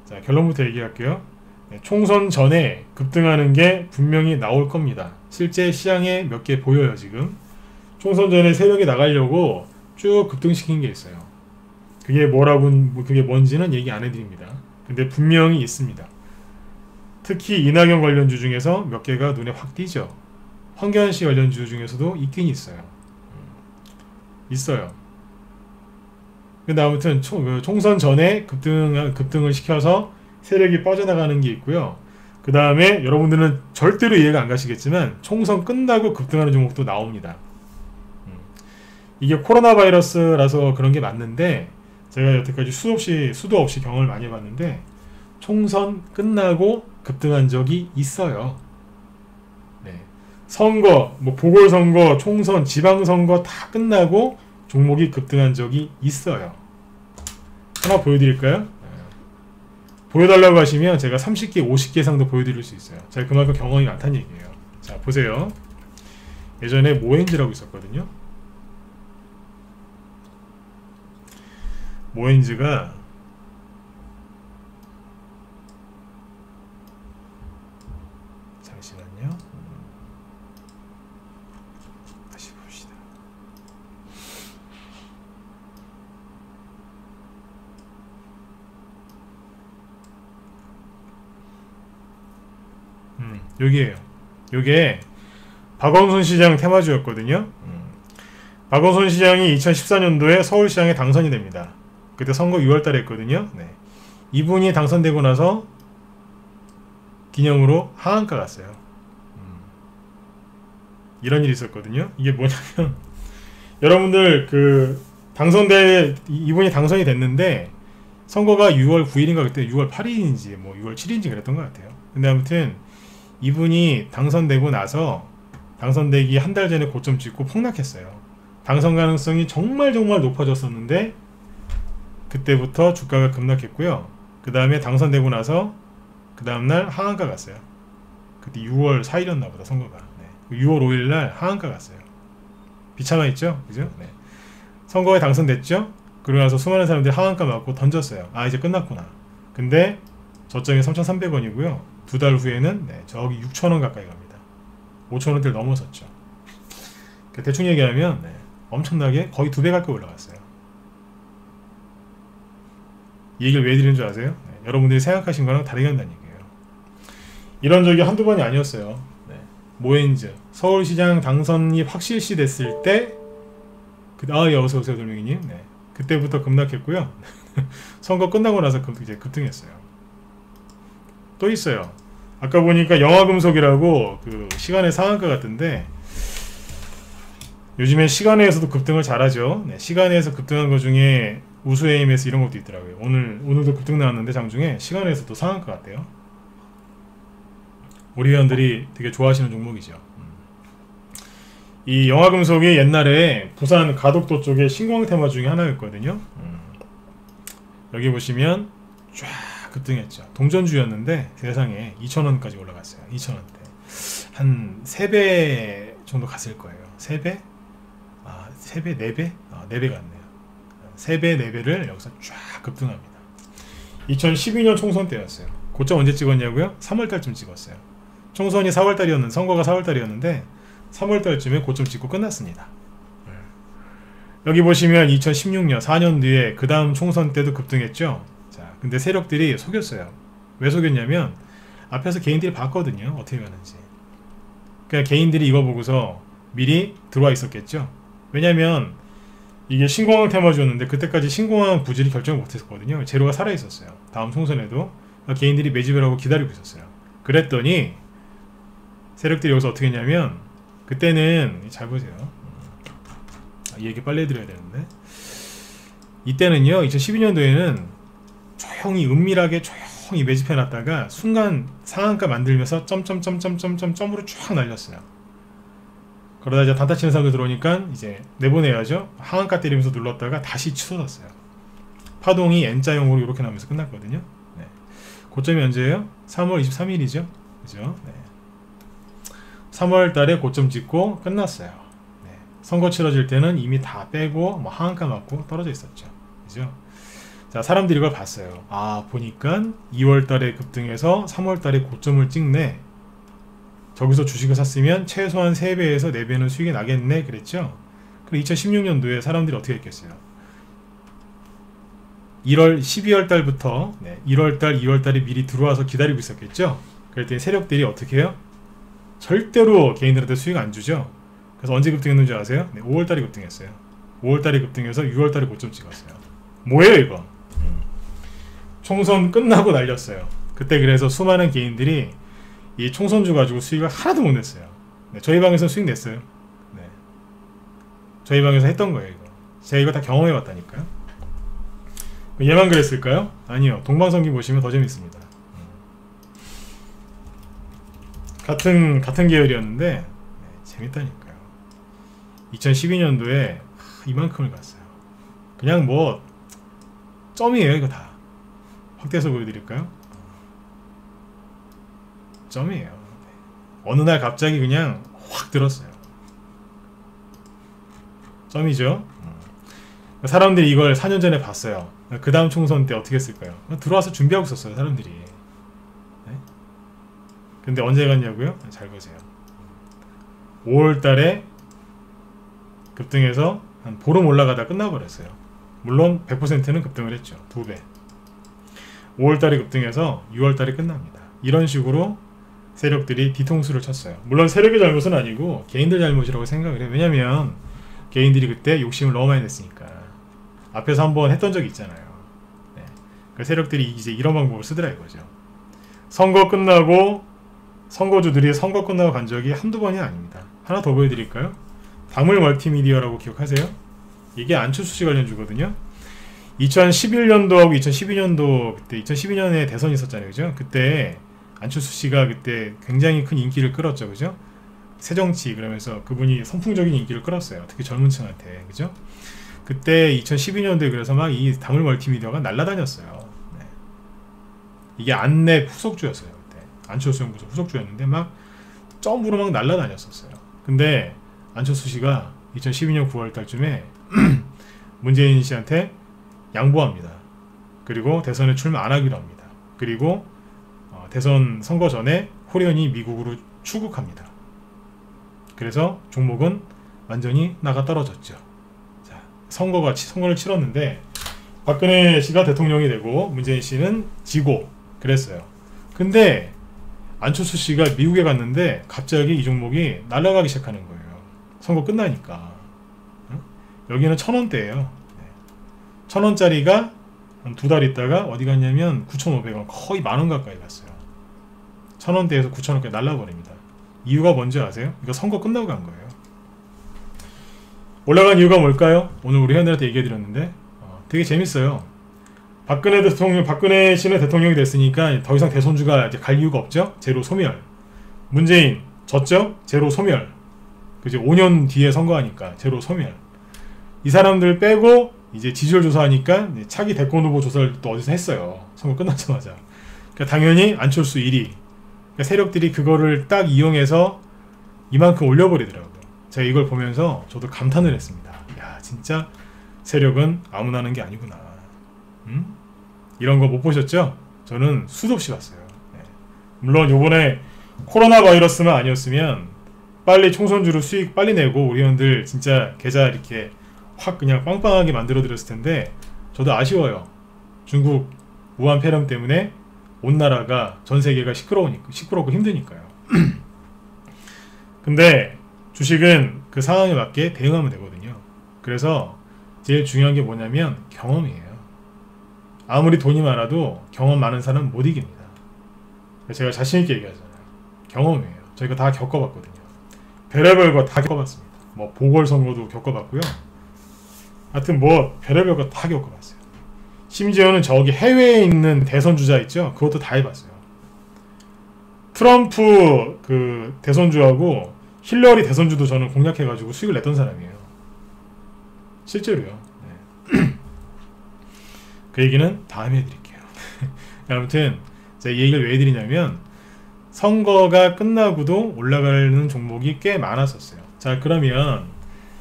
[SPEAKER 2] 자, 결론부터 얘기할게요. 총선 전에 급등하는 게 분명히 나올 겁니다. 실제 시장에 몇 개 보여요. 지금 총선 전에 세력이 나가려고 쭉 급등시킨 게 있어요. 그게 그게 뭔지는 얘기 안 해드립니다. 근데 분명히 있습니다. 특히 이낙연 관련주 중에서 몇 개가 눈에 확 띄죠. 황교안씨 관련주 중에서도 있긴 있어요. 있어요. 근데 아무튼 총선 전에 급등을 시켜서 세력이 빠져나가는 게 있고요. 그 다음에 여러분들은 절대로 이해가 안 가시겠지만 총선 끝나고 급등하는 종목도 나옵니다. 이게 코로나 바이러스라서 그런 게 맞는데 제가 여태까지 수도 없이 경험을 많이 해봤는데 총선 끝나고 급등한 적이 있어요. 네. 선거, 뭐 보궐선거, 총선, 지방선거 다 끝나고 종목이 급등한 적이 있어요. 하나 보여드릴까요? 보여달라고 하시면 제가 30개, 50개 상도 보여드릴 수 있어요. 제가 그만큼 경험이 많다는 얘기예요. 자, 보세요. 예전에 모엔즈라고 있었거든요. 모엔즈가 잠시만요. 다시 봅시다. 여기에요. 요게 박원순 시장 테마주였거든요. 박원순 시장이 2014년도에 서울시장에 당선이 됩니다. 그때 선거 6월달에 했거든요. 네. 이분이 당선되고 나서 기념으로 하한가 갔어요. 이런 일이 있었거든요. 이게 뭐냐면 여러분들 이분이 당선이 됐는데 선거가 6월 9일인가 그때 6월 8일인지 뭐 6월 7일인지 그랬던 것 같아요. 근데 아무튼 이분이 당선되고 나서 당선되기 한 달 전에 고점 찍고 폭락했어요. 당선 가능성이 정말 높아졌었는데 그때부터 주가가 급락했고요. 그 다음에 당선되고 나서 그 다음날 하한가 갔어요. 그때 6월 4일이었나 보다 선거가. 네. 6월 5일날 하한가 갔어요. 비참했죠? 그죠? 네. 선거에 당선됐죠? 그러고 나서 수많은 사람들이 하한가 맞고 던졌어요. 아 이제 끝났구나. 근데 저점이 3,300원이고요. 두 달 후에는 저기 6,000원 가까이 갑니다. 5,000원대를 넘어섰죠. 대충 얘기하면 엄청나게 거의 2배 가까이 올라갔어요. 이 얘기를 왜 드리는 줄 아세요? 여러분들이 생각하신 거랑 다르게 한다는 얘기예요. 이런 적이 한두 번이 아니었어요. 모엔즈 서울시장 당선이 확실시 됐을 때 예, 어서오세요 돌멩이님. 그때부터 급락했고요. 선거 끝나고 나서 이제 급등했어요. 또 있어요. 아까 보니까 영화금속이라고 시간의 상한가 같은데 요즘에 시간에서도 급등을 잘하죠. 시간에서 급등한 것 중에 우수 AMS 이런 것도 있더라고요. 오늘도 급등 나왔는데 장중에 시간에서도 상한가 같대요. 우리 회원들이 되게 좋아하시는 종목이죠. 이 영화금속이 옛날에 부산 가덕도 쪽에 신광 테마 중에 하나였거든요. 여기 보시면 쫙 급등했죠. 동전주였는데 세상에 2,000원까지 올라갔어요. 2,000원대. 한 3배 정도 갔을 거예요. 3배? 3배? 4배? 4배 갔네요. 3배, 4배를 여기서 쫙 급등합니다. 2012년 총선 때였어요. 고점 언제 찍었냐고요? 3월달쯤 찍었어요. 총선이 4월달이었는데 선거가 4월달이었는데 3월달쯤에 고점 찍고 끝났습니다. 여기 보시면 2016년 4년 뒤에 그 다음 총선 때도 급등했죠. 자, 근데 세력들이 속였어요. 왜 속였냐면 앞에서 개인들이 봤거든요. 어떻게 가는지. 그러니까 개인들이 이거 보고서 미리 들어와 있었겠죠. 왜냐면 이게 신공항 테마주였는데 그때까지 신공항 부지를 결정을 못했었거든요. 재료가 살아있었어요. 다음 총선에도 개인들이 매집을 하고 기다리고 있었어요. 그랬더니 세력들이 여기서 어떻게 했냐면 그때는 잘 보세요. 이 얘기 빨리 해드려야 되는데 이때는요 2012년도에는 조용히 은밀하게 조용히 매집해놨다가 순간 상한가 만들면서 점으로 쫙 날렸어요. 그러다 이제 단타 치는 사람들 들어오니까 이제 내보내야죠. 하한가 때리면서 눌렀다가 다시 치솟았어요. 파동이 N자형으로 이렇게 나오면서 끝났거든요. 고점이 언제예요? 3월 23일이죠. 그죠? 3월 달에 고점 찍고 끝났어요. 선거 치러질 때는 이미 다 빼고 뭐 하한가 맞고 떨어져 있었죠. 그죠? 자, 사람들이 이걸 봤어요. 아, 보니까 2월 달에 급등해서 3월 달에 고점을 찍네. 저기서 주식을 샀으면 최소한 3배에서 4배는 수익이 나겠네. 그랬죠? 그리고 2016년도에 사람들이 어떻게 했겠어요? 12월 달부터 1월 달, 2월 달에 미리 들어와서 기다리고 있었겠죠? 그랬더니 세력들이 어떻게 해요? 절대로 개인들한테 수익 안 주죠? 그래서 언제 급등했는지 아세요? 5월 달에 급등했어요. 5월달에 급등해서 6월달에 고점 찍었어요. 뭐예요 이거? 총선 끝나고 날렸어요. 그때 그래서 수많은 개인들이 이 총선주 가지고 수익을 하나도 못 냈어요. 네, 저희 방에서 수익 냈어요. 네. 저희 방에서 했던 거예요 이거. 제가 이거 다 경험해 봤다니까요. 얘만 그랬을까요? 아니요. 동방성기 보시면 더 재밌습니다. 같은 계열이었는데 네, 재밌다니까요. 2012년도에 이만큼을 갔어요. 그냥 뭐 점이에요 이거 다. 확대해서 보여드릴까요? 점이에요. 어느 날 갑자기 그냥 확 들었어요. 점이죠. 사람들이 이걸 4년 전에 봤어요. 그 다음 총선 때 어떻게 했을까요? 들어와서 준비하고 있었어요 사람들이. 네? 근데 언제 갔냐고요? 잘 보세요. 5월달에 급등해서 한 보름 올라가다 끝나버렸어요. 물론 100%는 급등을 했죠. 2배. 5월달에 급등해서 6월달에 끝납니다. 이런 식으로 세력들이 뒤통수를 쳤어요. 물론 세력의 잘못은 아니고 개인들 잘못이라고 생각을 해요. 왜냐면 개인들이 그때 욕심을 너무 많이 냈으니까. 앞에서 한번 했던 적이 있잖아요. 네. 그 세력들이 이제 이런 방법을 쓰더라 이거죠. 선거 끝나고 선거주들이 선거 끝나고 간 적이 한두 번이 아닙니다. 하나 더 보여드릴까요? 다물 멀티미디어라고 기억하세요? 이게 안철수 씨 관련주거든요. 2011년도하고 2012년도 그때 2012년에 대선이 있었잖아요. 그죠? 그때 안철수 씨가 그때 굉장히 큰 인기를 끌었죠. 그죠? 새정치 그러면서 그분이 선풍적인 인기를 끌었어요. 특히 젊은 층한테. 그죠? 그때 2012년도에 그래서 막 이 다물 멀티미디어가 날라다녔어요. 네. 이게 안내 후속주였어요. 그때. 안철수 연구소 후속주였는데 막 점으로 막 날라다녔었어요. 근데 안철수 씨가 2012년 9월 달쯤에 문재인 씨한테 양보합니다. 그리고 대선에 출마 안 하기로 합니다. 그리고 대선 선거 전에 호련히 미국으로 출국합니다. 그래서 종목은 완전히 나가 떨어졌죠. 자, 선거를 치렀는데 박근혜 씨가 대통령이 되고 문재인 씨는 지고 그랬어요. 근데 안철수 씨가 미국에 갔는데 갑자기 이 종목이 날아가기 시작하는 거예요. 선거 끝나니까. 여기는 1,000원대예요. 1,000원짜리가 한 2달 있다가 어디 갔냐면 9,500원, 거의 만원 가까이 갔어요. 1,000원대에서 9,000원까지 날라버립니다. 이유가 뭔지 아세요? 이거 선거 끝나고 간 거예요. 올라간 이유가 뭘까요? 오늘 우리 회원들한테 얘기해드렸는데 되게 재밌어요. 박근혜 씨는 대통령이 됐으니까 더 이상 대선주가 이제 갈 이유가 없죠. 제로 소멸. 문재인 졌죠. 제로 소멸. 그죠? 5년 뒤에 선거하니까 제로 소멸. 이 사람들 빼고 이제 지지율 조사하니까 차기 대권 후보 조사를 또 어디서 했어요. 선거 끝나자마자. 그러니까 당연히 안철수 1위. 그러니까 세력들이 그거를 딱 이용해서 이만큼 올려버리더라고요. 제가 이걸 보면서 저도 감탄을 했습니다. 야, 진짜 세력은 아무나 하는 게 아니구나. 이런 거 못 보셨죠? 저는 수도 없이 봤어요. 네. 물론 요번에 코로나 바이러스만 아니었으면 빨리 총선주로 수익 빨리 내고 우리 회원들 진짜 계좌 이렇게 확 그냥 빵빵하게 만들어 드렸을 텐데 저도 아쉬워요. 중국 우한 폐렴 때문에 온 나라가 전 세계가 시끄럽고 힘드니까요. 근데 주식은 그 상황에 맞게 대응하면 되거든요. 그래서 제일 중요한 게 뭐냐면 경험이에요. 아무리 돈이 많아도 경험 많은 사람은 못 이깁니다. 제가 자신있게 얘기하잖아요. 경험이에요. 저희가 다 겪어봤거든요. 별의별 거 다 겪어봤습니다. 뭐 보궐선거도 겪어봤고요. 하여튼 뭐 별의별 거 다 겪어봤어요. 심지어는 저기 해외에 있는 대선주자 있죠? 그것도 다 해봤어요. 트럼프 그 대선주하고 힐러리 대선주도 저는 공략해가지고 수익을 냈던 사람이에요. 실제로요. 네. 그 얘기는 다음에 해드릴게요. 아무튼 제가 이 얘기를 왜 해드리냐면 선거가 끝나고도 올라가는 종목이 꽤 많았었어요. 자, 그러면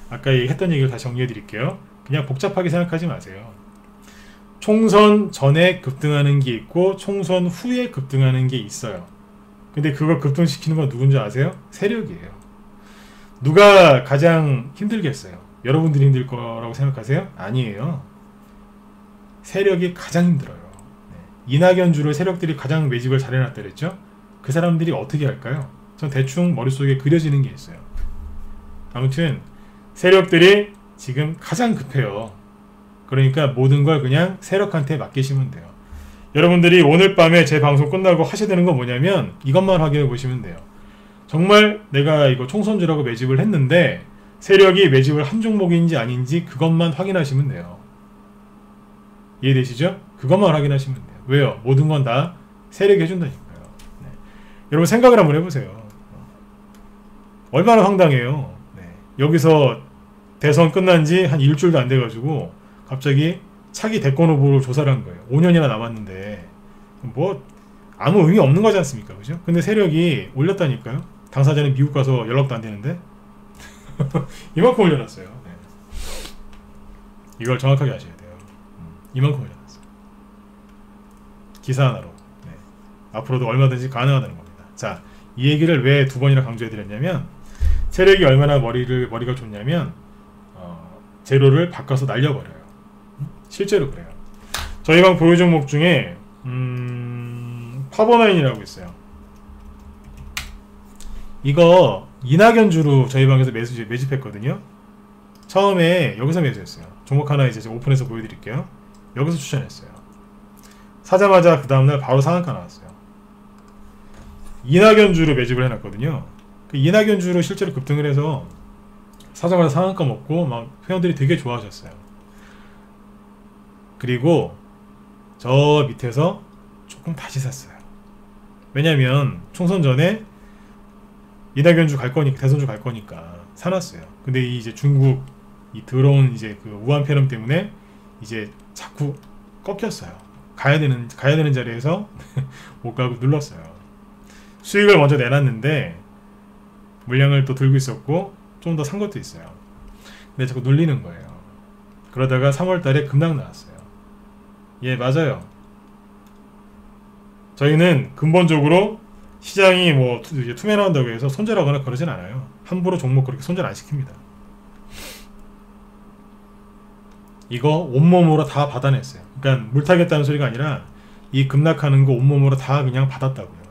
[SPEAKER 2] 아까 했던 얘기를 다시 정리해드릴게요. 그냥 복잡하게 생각하지 마세요. 총선 전에 급등하는 게 있고 총선 후에 급등하는 게 있어요. 근데 그걸 급등시키는 건 누군지 아세요? 세력이에요. 누가 가장 힘들겠어요? 여러분들이 힘들 거라고 생각하세요? 아니에요. 세력이 가장 힘들어요. 네. 이낙연주를 세력들이 가장 매집을 잘 해놨다 그랬죠? 그 사람들이 어떻게 할까요? 전 대충 머릿속에 그려지는 게 있어요. 아무튼 세력들이 지금 가장 급해요. 그러니까 모든 걸 그냥 세력한테 맡기시면 돼요. 여러분들이 오늘 밤에 제 방송 끝나고 하셔야 되는 건 뭐냐면 이것만 확인해 보시면 돼요. 정말 내가 이거 총선주라고 매집을 했는데 세력이 매집을 한 종목인지 아닌지 그것만 확인하시면 돼요. 이해되시죠? 그것만 확인하시면 돼요. 왜요? 모든 건 다 세력이 해준다니까요. 네. 여러분 생각을 한번 해보세요. 얼마나 황당해요. 네. 여기서 대선 끝난 지 한 일주일도 안 돼가지고 갑자기 차기 대권 후보로 조사를 한 거예요. 5년이나 남았는데 뭐 아무 의미 없는 거지 않습니까? 그죠? 근데 세력이 올렸다니까요. 당사자는 미국 가서 연락도 안 되는데 이만큼 올려놨어요. 네. 이걸 정확하게 아셔야 돼요. 이만큼 올려놨어요. 기사 하나로. 네. 앞으로도 얼마든지 가능하다는 겁니다. 자, 이 얘기를 왜 두 번이나 강조해드렸냐면 세력이 얼마나 머리가 좋냐면 재료를 바꿔서 날려버려요. 실제로 그래요. 저희 방 보유 종목 중에 파버나인이라고 있어요. 이거 이낙연주로 저희 방에서 매집했거든요. 처음에 여기서 매수했어요. 종목 하나 이제 오픈해서 보여드릴게요. 여기서 추천했어요. 사자마자 그 다음날 바로 상한가 나왔어요. 이낙연주로 매집을 해놨거든요. 그 이낙연주로 실제로 급등을 해서 사자마자 상한가 먹고 막 회원들이 되게 좋아하셨어요. 그리고 저 밑에서 조금 다시 샀어요. 왜냐면 총선 전에 이낙연주 갈 거니까, 대선주 갈 거니까 사놨어요. 근데 이제 중국 이 더러운 이제 그 우한 폐렴 때문에 이제 자꾸 꺾였어요. 가야 되는 자리에서 못 가고 눌렀어요. 수익을 먼저 내놨는데 물량을 또 들고 있었고 좀 더 산 것도 있어요. 근데 자꾸 눌리는 거예요. 그러다가 3월달에 급락 나왔어요. 예, 맞아요. 저희는 근본적으로 시장이 뭐 이제 투매나온다고 해서 손절하거나 그러진 않아요. 함부로 종목 그렇게 손절 안 시킵니다. 이거 온몸으로 다 받아냈어요. 그러니까 물 타겠다는 소리가 아니라 이 급락하는 거 온몸으로 다 그냥 받았다고요.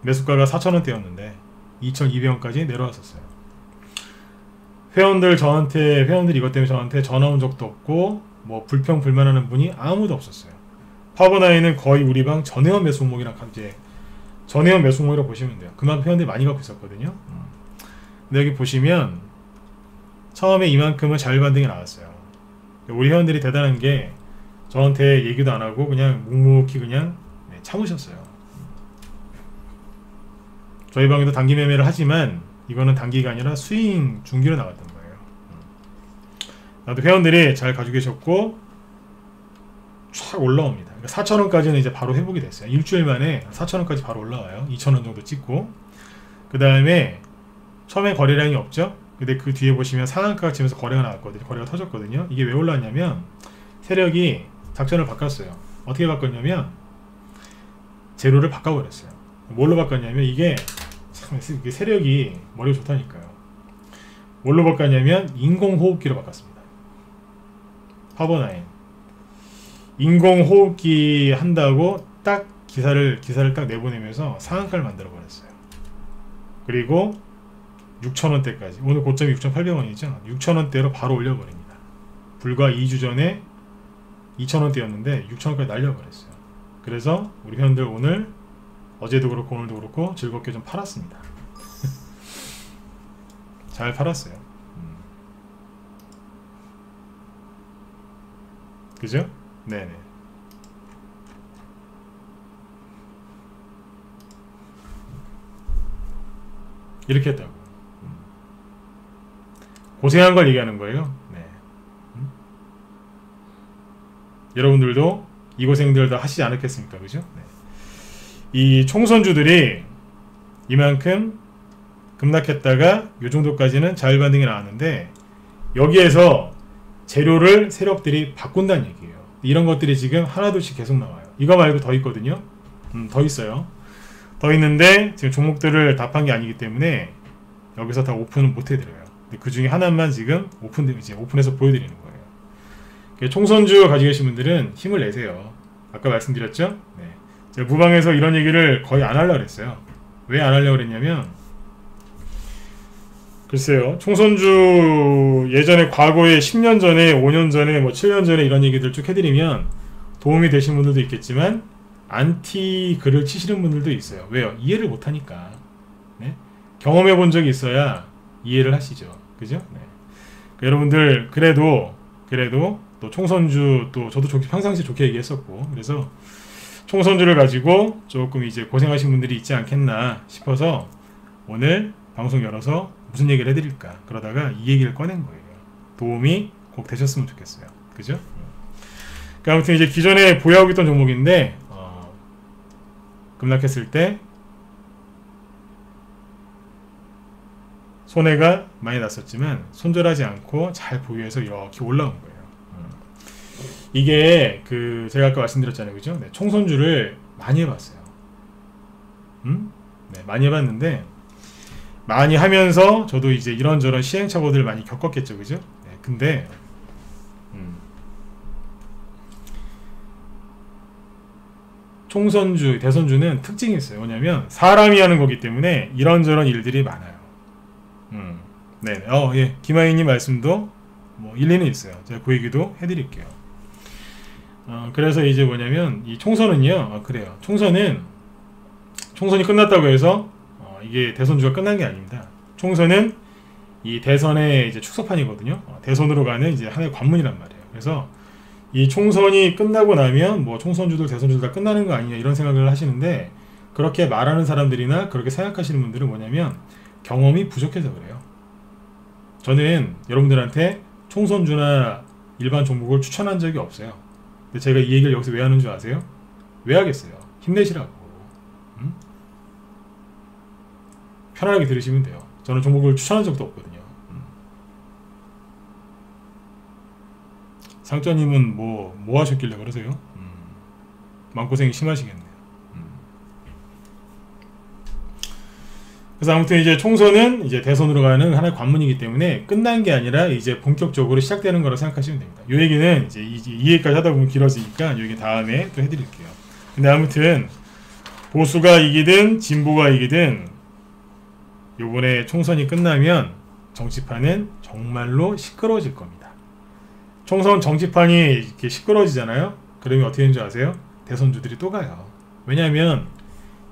[SPEAKER 2] 매수가가 4,000원대였는데 2,200원까지 내려왔었어요. 회원들 이것 때문에 저한테 전화 온 적도 없고 뭐 불평불만하는 분이 아무도 없었어요. 파버나인은 거의 우리 방 전회원 매수목이랑 이제 전회원 매수목이라고 보시면 돼요. 그만큼 회원들이 많이 갖고 있었거든요. 근데 여기 보시면 처음에 이만큼은 자율반등이 나왔어요. 우리 회원들이 대단한 게 저한테 얘기도 안 하고 그냥 묵묵히 그냥 참으셨어요. 저희 방에도 단기 매매를 하지만 이거는 단기가 아니라 스윙 중기로 나갔던 거예요. 나도 회원들이 잘 가지고 계셨고 쫙 올라옵니다. 그러니까 4,000원까지는 이제 바로 회복이 됐어요. 일주일 만에 4,000원까지 바로 올라와요. 2,000원 정도 찍고 그 다음에 처음에 거래량이 없죠. 근데 그 뒤에 보시면 상한가 치면서 거래가 나왔거든요. 거래가 터졌거든요. 이게 왜 올랐냐면 세력이 작전을 바꿨어요. 어떻게 바꿨냐면 재료를 바꿔버렸어요. 뭘로 바꿨냐면 이게 세력이 머리가 좋다니까요. 뭘로 바꿨냐면 인공호흡기로 바꿨습니다. 파버나인 인공호흡기 한다고 딱 기사를 딱 내보내면서 상한가를 만들어 버렸어요. 그리고 6,000원대까지, 오늘 고점이 6,800원이죠 6,000원대로 바로 올려버립니다. 불과 2주 전에 2,000원대였는데 6,000원까지 날려버렸어요. 그래서 우리 회원들 오늘 어제도 그렇고 오늘도 그렇고 즐겁게 좀 팔았습니다. 잘 팔았어요. 그죠? 네네. 이렇게 했다고. 고생한 걸 얘기하는 거예요. 네. 여러분들도 이 고생들 다 하시지 않았겠습니까? 그죠? 네. 이 총선주들이 이만큼 급락했다가 이 정도까지는 자율반등이 나왔는데 여기에서 재료를 세력들이 바꾼다는 얘기예요. 이런 것들이 지금 하나둘씩 계속 나와요. 이거 말고 더 있거든요. 더 있어요. 더 있는데 지금 종목들을 답한 게 아니기 때문에 여기서 다 오픈을 못 해드려요. 그 중에 하나만 지금 오픈해서 보여드리는 거예요. 총선주 가지고 계신 분들은 힘을 내세요. 아까 말씀드렸죠? 네. 제가 무방에서 이런 얘기를 거의 안 하려고 그랬어요. 왜 안 하려고 그랬냐면 글쎄요. 총선주 예전에 과거에 10년 전에 5년 전에 뭐 7년 전에 이런 얘기들 쭉 해드리면 도움이 되신 분들도 있겠지만 안티 글을 치시는 분들도 있어요. 왜요? 이해를 못하니까. 네? 경험해 본 적이 있어야 이해를 하시죠. 그죠? 네. 여러분들 그래도 또 총선주 또 저도 평상시에 좋게 얘기했었고 그래서 총선주를 가지고 조금 이제 고생하신 분들이 있지 않겠나 싶어서 오늘 방송 열어서 무슨 얘기를 해드릴까 그러다가 이 얘기를 꺼낸 거예요. 도움이 꼭 되셨으면 좋겠어요. 그죠? 그러니까 아무튼 이제 기존에 보유하고 있던 종목인데 급락했을 때 손해가 많이 났었지만 손절하지 않고 잘 보유해서 이렇게 올라온 거예요. 이게 제가 아까 말씀드렸잖아요. 그죠? 네, 총선주를 많이 해봤어요. 네, 많이 해봤는데 많이 하면서 저도 이제 이런저런 시행착오들 많이 겪었겠죠. 그죠? 네, 근데 총선주, 대선주는 특징이 있어요. 뭐냐면 사람이 하는 거기 때문에 이런저런 일들이 많아요. 네, 예, 김하희님 말씀도 뭐 일리는 있어요. 제가 그 얘기도 해드릴게요. 그래서 이제 뭐냐면 이 총선은요, 그래요. 총선이 끝났다고 해서 이게 대선주가 끝난 게 아닙니다. 총선은 이 대선의 이제 축소판이거든요. 대선으로 가는 이제 하나의 관문이란 말이에요. 그래서 이 총선이 끝나고 나면 뭐 총선주들 대선주들 다 끝나는 거 아니냐 이런 생각을 하시는데 그렇게 말하는 사람들이나 그렇게 생각하시는 분들은 뭐냐면 경험이 부족해서 그래요. 저는 여러분들한테 총선주나 일반 종목을 추천한 적이 없어요. 근데 제가 이 얘기를 여기서 왜 하는 줄 아세요? 왜 하겠어요? 힘내시라고. 편안하게 들으시면 돼요. 저는 종목을 추천한 적도 없거든요. 상조님은 뭐 하셨길래 그러세요? 마음고생이 심하시겠네요. 그래서 아무튼 이제 총선은 이제 대선으로 가는 하나의 관문이기 때문에 끝난 게 아니라 이제 본격적으로 시작되는 거라 생각하시면 됩니다. 이 얘기는 이제 이 얘기까지 하다 보면 길어지니까 이 얘기 다음에 또 해드릴게요. 근데 아무튼 보수가 이기든 진보가 이기든 요번에 총선이 끝나면 정치판은 정말로 시끄러워질 겁니다. 총선 정치판이 이렇게 시끄러워지잖아요. 그러면 어떻게 되는 줄 아세요? 대선주들이 또 가요. 왜냐하면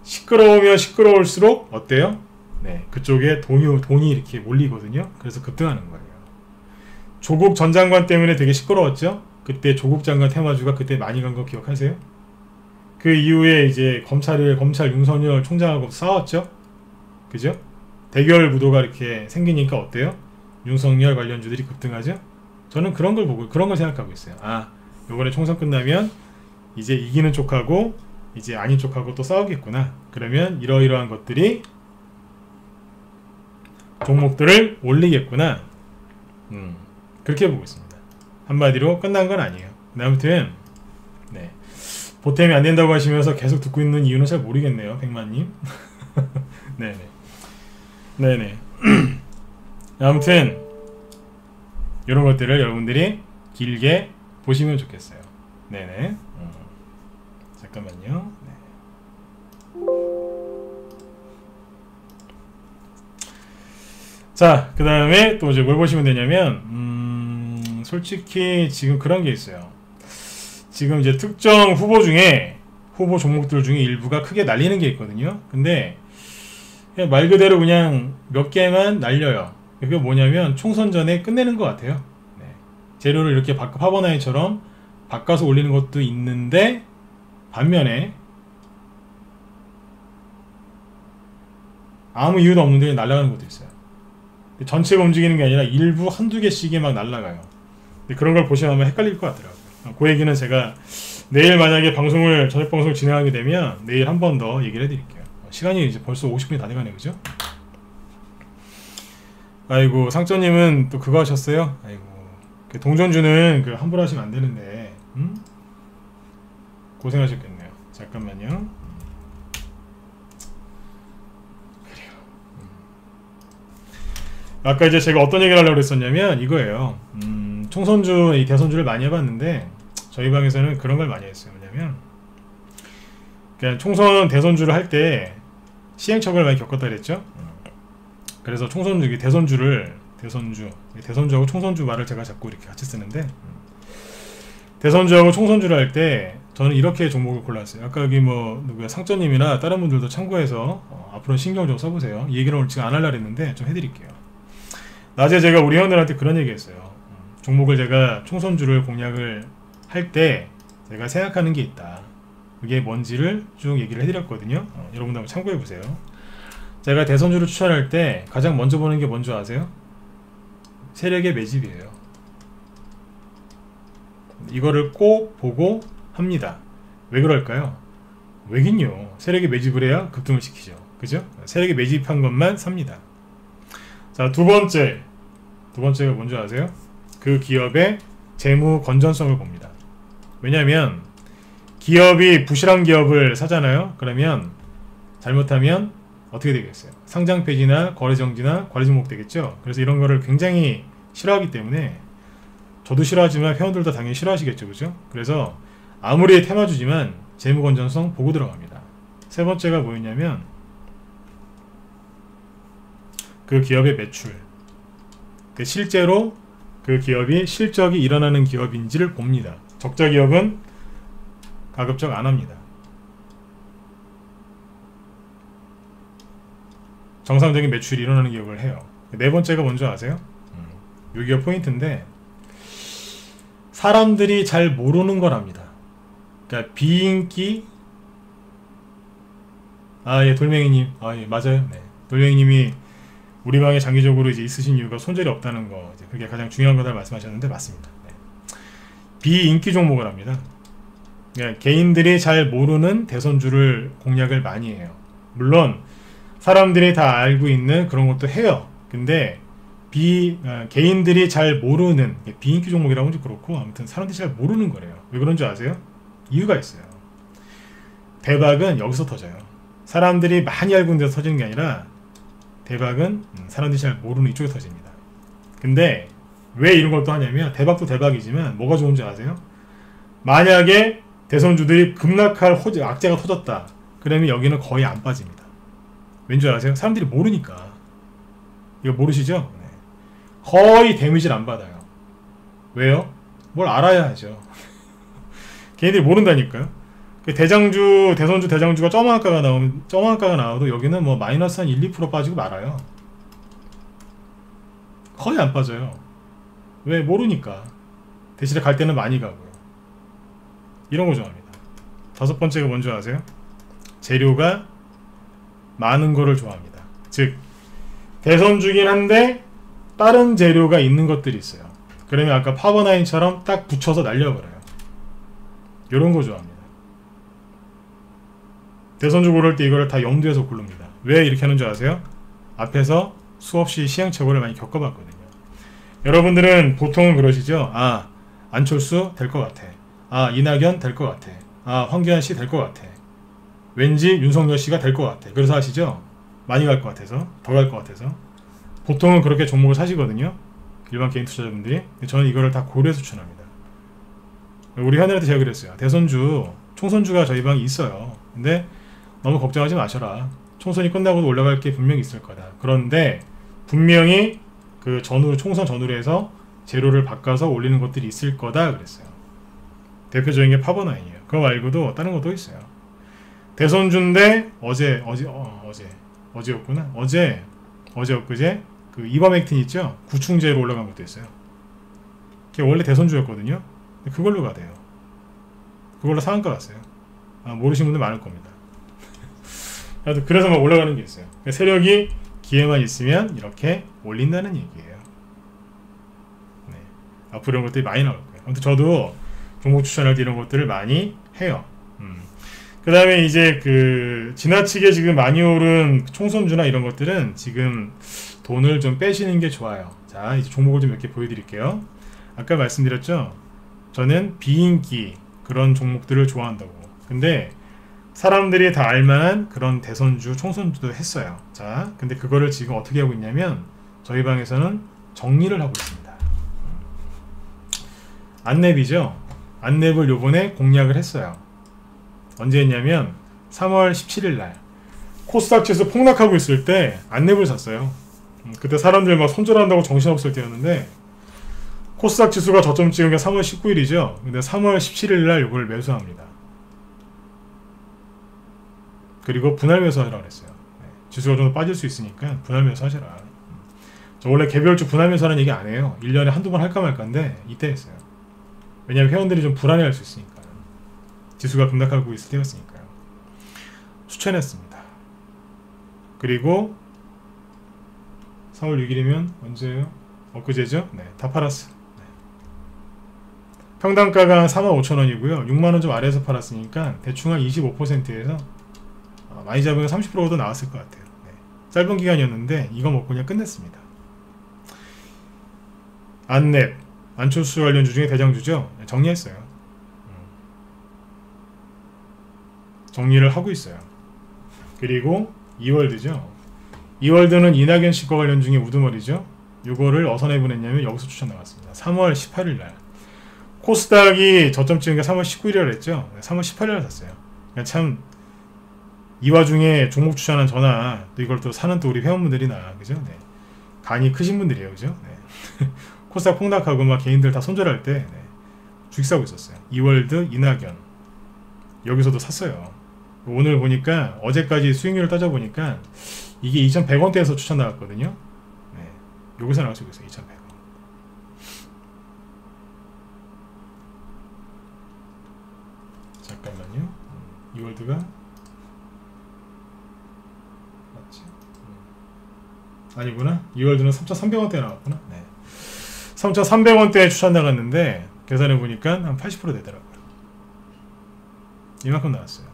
[SPEAKER 2] 시끄러우면 시끄러울수록 어때요? 네, 그쪽에 돈이 이렇게 몰리거든요. 그래서 급등하는 거예요. 조국 전 장관 때문에 되게 시끄러웠죠. 그때 조국 장관 테마주가 그때 많이 간 거 기억하세요? 그 이후에 이제 검찰 윤석열 총장하고 싸웠죠. 그죠? 대결 구도가 이렇게 생기니까 어때요? 윤석열 관련주들이 급등하죠. 저는 그런 걸 보고 그런 걸 생각하고 있어요. 요번에 총선 끝나면 이제 이기는 쪽하고 이제 아닌 쪽하고 또 싸우겠구나. 그러면 이러이러한 것들이 종목들을 올리겠구나. 그렇게 보고 있습니다. 한마디로 끝난 건 아니에요. 아무튼 네, 보탬이 안 된다고 하시면서 계속 듣고 있는 이유는 잘 모르겠네요. 백만님. 네네. 아무튼 이런 것들을 여러분들이 길게 보시면 좋겠어요. 네네. 잠깐만요. 네. 자, 그 다음에 또 이제 뭘 보시면 되냐면, 솔직히 지금 그런 게 있어요. 지금 이제 특정 후보 종목들 중에 일부가 크게 날리는 게 있거든요. 근데 그냥 말 그대로 그냥 몇 개만 날려요. 그게 뭐냐면 총선 전에 끝내는 것 같아요. 네. 재료를 이렇게 파버나이처럼 바꿔서 올리는 것도 있는데 반면에 아무 이유도 없는데 날아가는 것도 있어요. 전체가 움직이는 게 아니라 일부 한두 개씩이 막 날아가요. 그런 걸 보시면 헷갈릴 것 같더라고요. 그 얘기는 제가 내일 만약에 저녁 방송을 진행하게 되면 내일 한 번 더 얘기를 해드릴게요. 시간이 이제 벌써 50분이 다 돼가네요. 그죠? 아이고, 상조님은 또 그거 하셨어요? 아이고, 동전주는 함부로 하시면 안 되는데, 고생하셨겠네요. 잠깐만요. 그래요. 아까 이제 제가 어떤 얘기를 하려고 했었냐면 이거예요. 총선주, 이 대선주를 많이 해봤는데 저희 방에서는 그런 걸 많이 했어요. 뭐냐면 그냥 총선 대선주를 할 때 시행착오를 많이 겪었다 그랬죠. 그래서 총선주, 대선주하고 총선주 말을 제가 자꾸 이렇게 같이 쓰는데, 대선주하고 총선주를 할 때 저는 이렇게 종목을 골랐어요. 아까 여기 뭐 누구야 상처님이나 다른 분들도 참고해서 앞으로 신경 좀 써보세요. 이 얘기를 오늘 지금 안 하려고 했는데 좀 해드릴게요. 낮에 제가 우리 회원들한테 그런 얘기 했어요. 종목을 제가 총선주를 공략을 할 때 제가 생각하는 게 있다. 그게 뭔지를 쭉 얘기를 해드렸거든요. 여러분도 한번 참고해보세요. 제가 대선주를 추천할 때 가장 먼저 보는 게 뭔지 아세요? 세력의 매집이에요. 이거를 꼭 보고 합니다. 왜 그럴까요? 왜긴요. 세력이 매집을 해야 급등을 시키죠. 그죠? 세력이 매집한 것만 삽니다. 자, 두 번째가 뭔지 아세요? 그 기업의 재무 건전성을 봅니다. 왜냐하면 기업이 부실한 기업을 사잖아요. 그러면 잘못하면 어떻게 되겠어요? 상장 폐지나 거래 정지나 관리 종목 되겠죠. 그래서 이런 거를 굉장히 싫어하기 때문에, 저도 싫어하지만 회원들도 당연히 싫어하시겠죠. 그죠? 그래서 아무리 테마주지만 재무 건전성 보고 들어갑니다. 세 번째가 뭐였냐면 그 기업의 매출, 실제로 그 기업이 실적이 일어나는 기업인지를 봅니다. 적자 기업은 가급적 안 합니다. 정상적인 매출이 일어나는 기업을 해요. 네 번째가 뭔지 아세요? 여기가 포인트인데, 사람들이 잘 모르는 거랍니다. 그러니까 비인기, 예, 돌멩이님, 예, 맞아요. 네. 돌멩이님이 우리 방에 장기적으로 이제 있으신 이유가 손절이 없다는 거, 이제 그게 가장 중요한 거다 말씀하셨는데 맞습니다. 네. 비인기 종목을 합니다. 그러니까 개인들이 잘 모르는 대선주를 공략을 많이 해요. 물론 사람들이 다 알고 있는 그런 것도 해요. 근데 개인들이 잘 모르는, 비인기 종목이라고 하면 좀 그렇고, 아무튼 사람들이 잘 모르는 거래요. 왜 그런 줄 아세요? 이유가 있어요. 대박은 여기서 터져요. 사람들이 많이 알고 있는 데서 터지는 게 아니라, 대박은 사람들이 잘 모르는 이쪽에 터집니다. 근데 왜 이런 걸 또 하냐면, 대박도 대박이지만 뭐가 좋은지 아세요? 만약에 대선주들이 급락할 악재가 터졌다, 그러면 여기는 거의 안 빠집니다. 왠지 아세요? 사람들이 모르니까. 이거 모르시죠? 네. 거의 데미지를 안 받아요. 왜요? 뭘 알아야 하죠. 걔네들이 모른다니까요. 대선주 대장주가 점왕가가 나와도 여기는 뭐 마이너스 한 1, 2% 빠지고 말아요. 거의 안 빠져요. 왜? 모르니까. 대신에 갈 때는 많이 가고요. 이런 거 좋아합니다. 다섯 번째가 뭔지 아세요? 재료가 많은 거를 좋아합니다. 즉, 대선주긴 한데 다른 재료가 있는 것들이 있어요. 그러면 아까 파버나인처럼 딱 붙여서 날려버려요. 이런 거 좋아합니다. 대선주 고를 때 이거를 다 염두에서 고릅니다. 왜 이렇게 하는 줄 아세요? 앞에서 수없이 시행착오를 많이 겪어봤거든요. 여러분들은 보통은 그러시죠? 안철수 될 것 같아. 이낙연 될 것 같아. 황교안 씨 될 것 같아. 왠지 윤석열 씨가 될 것 같아. 그래서 하시죠? 많이 갈 것 같아서, 더 갈 것 같아서. 보통은 그렇게 종목을 사시거든요. 일반 개인 투자자분들이. 저는 이거를 다 고려해서 추천합니다. 우리 회원들한테 제가 그랬어요. 대선주, 총선주가 저희 방에 있어요. 근데 너무 걱정하지 마셔라. 총선이 끝나고도 올라갈 게 분명히 있을 거다. 그런데 분명히 그 총선 전후로 해서 재료를 바꿔서 올리는 것들이 있을 거다 그랬어요. 대표적인 게 파버나인이에요. 그거 말고도 다른 것도 있어요. 대선주인데 어제였구나. 어제 엊그제 그 이버맥틴 있죠? 구충제로 올라간 것도 있어요. 그게 원래 대선주였거든요. 그걸로 가대요. 그걸로 상한가 갔어요. 모르시는 분들 많을 겁니다. 그래서 막 올라가는 게 있어요. 세력이 기회만 있으면 이렇게 올린다는 얘기예요. 네. 앞으로 이런 것들이 많이 나올 거예요. 아무튼 저도 종목 추천할 때 이런 것들을 많이 해요. 그 다음에 이제 지나치게 지금 많이 오른 총선주나 이런 것들은 지금 돈을 좀 빼시는 게 좋아요. 자, 이제 종목을 좀 몇 개 보여드릴게요. 아까 말씀드렸죠? 저는 비인기 그런 종목들을 좋아한다고. 근데 사람들이 다 알만한 그런 대선주, 총선주도 했어요. 자, 근데 그거를 지금 어떻게 하고 있냐면 저희 방에서는 정리를 하고 있습니다. 안랩이죠? 안랩을 요번에 공략을 했어요. 언제 했냐면 3월 17일 날 코스닥 지수 폭락하고 있을 때 안랩을 샀어요. 그때 사람들 막 손절한다고 정신없을 때였는데 코스닥 지수가 저점 찍은 게 3월 19일이죠. 근데 3월 17일 날 이걸 매수합니다. 그리고 분할 매수하라고 그랬어요. 네. 지수가 좀 더 빠질 수 있으니까 분할 매수하시라. 저 원래 개별주 분할 매수하는 얘기 안 해요. 1년에 한두 번 할까 말까인데 이때 했어요. 왜냐면 회원들이 좀 불안해할 수 있으니까. 지수가 급락하고 있을 때였으니까요. 추천했습니다. 그리고 4월 6일이면 언제예요? 엊그제죠? 네, 다 팔았어. 네. 평당가가 45,000원이고요. 6만원 좀 아래에서 팔았으니까 대충 한 25%에서 많이 잡으면 30%도 나왔을 것 같아요. 네. 짧은 기간이었는데 이거 먹고 그냥 끝냈습니다. 안랩, 안철수 관련주 중에 대장주죠. 네, 정리했어요. 정리를 하고 있어요. 그리고 이월드죠. 이월드는 이낙연 씨과 관련 중에 우두머리죠. 요거를 어디서 내보냈냐면 여기서 추천 나왔습니다. 3월 18일날 코스닥이 저점 찍은 게 3월 19일이라 했죠. 3월 18일날 샀어요. 그러니까 참 이 와중에 종목 추천한 저나 또 이걸 또 사는 또 우리 회원분들이나 그죠? 네. 간이 크신 분들이에요, 그죠? 네. 코스닥 폭락하고 막 개인들 다 손절할 때 네. 주식 사고 있었어요. 이월드, 이낙연 여기서도 샀어요. 오늘 보니까 어제까지 수익률을 따져보니까 이게 2,100원대에서 추천 나왔거든요. 네. 여기서 나올 수 있어요. 2,100원. 잠깐만요. 이월드가 맞지? 아니구나. 이월드는 3,300원대에 나왔구나. 네. 3,300원대에 추천 나갔는데 계산해 보니까 한 80% 되더라고요. 이만큼 나왔어요.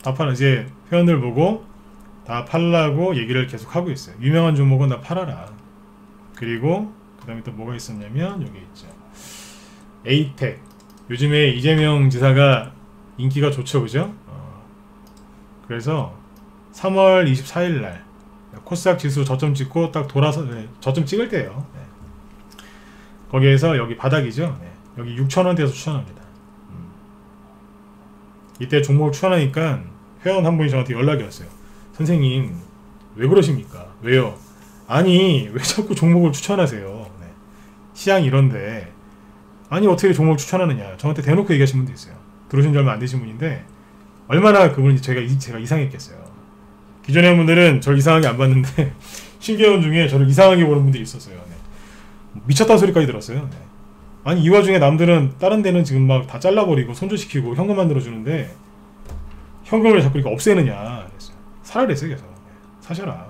[SPEAKER 2] 다 팔아. 이제 회원들 보고 다 팔라고 얘기를 계속 하고 있어요. 유명한 종목은 다 팔아라. 그리고 그 다음에 또 뭐가 있었냐면 여기 있죠. 에이텍. 요즘에 이재명 지사가 인기가 좋죠, 그죠? 그래서 3월 24일 날 코스닥 지수 저점 찍고 딱 돌아서 네, 저점 찍을 때예요. 네. 거기에서 여기 바닥이죠. 네. 여기 6,000원대에서 추천합니다. 이때 종목을 추천하니까 회원 한 분이 저한테 연락이 왔어요. 선생님 왜 그러십니까? 왜요? 아니 왜 자꾸 종목을 추천하세요? 네. 시장이 이런데 아니 어떻게 종목을 추천하느냐 저한테 대놓고 얘기하신 분도 있어요. 들어오신 지 얼마 안 되신 분인데 얼마나 그분이 제가 이상했겠어요. 기존의 분들은 저를 이상하게 안 봤는데 신규회원 중에 저를 이상하게 보는 분들이 있었어요. 네. 미쳤다는 소리까지 들었어요. 네. 아니 이 와중에 남들은 다른 데는 지금 막 다 잘라버리고 손절시키고 현금 만들어주는데 현금을 자꾸 이렇게 없애느냐 그랬어요. 사라 그랬어요. 계속. 네. 사셔라.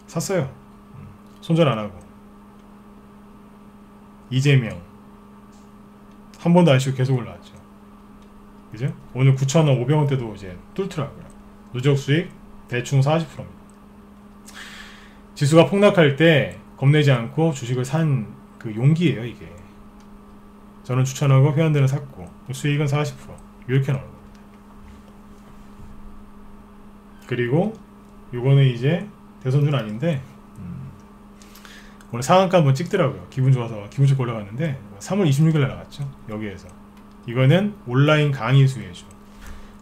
[SPEAKER 2] 샀어요. 손절 안하고. 이재명 한 번도 안 쉬고 계속 올라왔죠. 그죠? 오늘 9,500원대도 이제 뚫더라고요. 누적 수익 대충 40%입니다. 지수가 폭락할 때 겁내지 않고 주식을 산 그 용기예요, 이게. 저는 추천하고 회원들은 샀고 수익은 40% 이렇게 나오는 겁니다. 그리고 요거는 이제 대선주는 아닌데 오늘 상한가 한번 찍더라고요. 기분 좋아서 기분 좋게 올라갔는데 3월 26일에 나갔죠. 여기에서 이거는 온라인 강의 수혜주.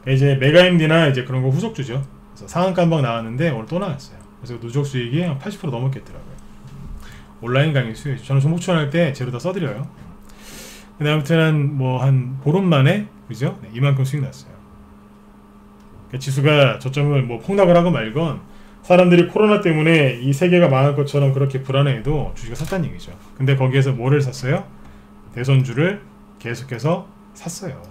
[SPEAKER 2] 이제 메가임디나 이제 그런 거 후속주죠. 그래서 상한가 한번 나왔는데 오늘 또 나왔어요. 그래서 누적 수익이 한 80% 넘었겠더라고요. 온라인 강의 수혜주. 저는 종목 추천할 때 재료 다 써드려요. 근데 아무튼 뭐 한 보름 만에 그죠? 네, 이만큼 수익 났어요. 그러니까 지수가 저점을 뭐 폭락을 하고 말건 사람들이 코로나 때문에 이 세계가 망할 것처럼 그렇게 불안해해도 주식을 샀다는 얘기죠. 근데 거기에서 뭐를 샀어요? 대선주를 계속해서 샀어요.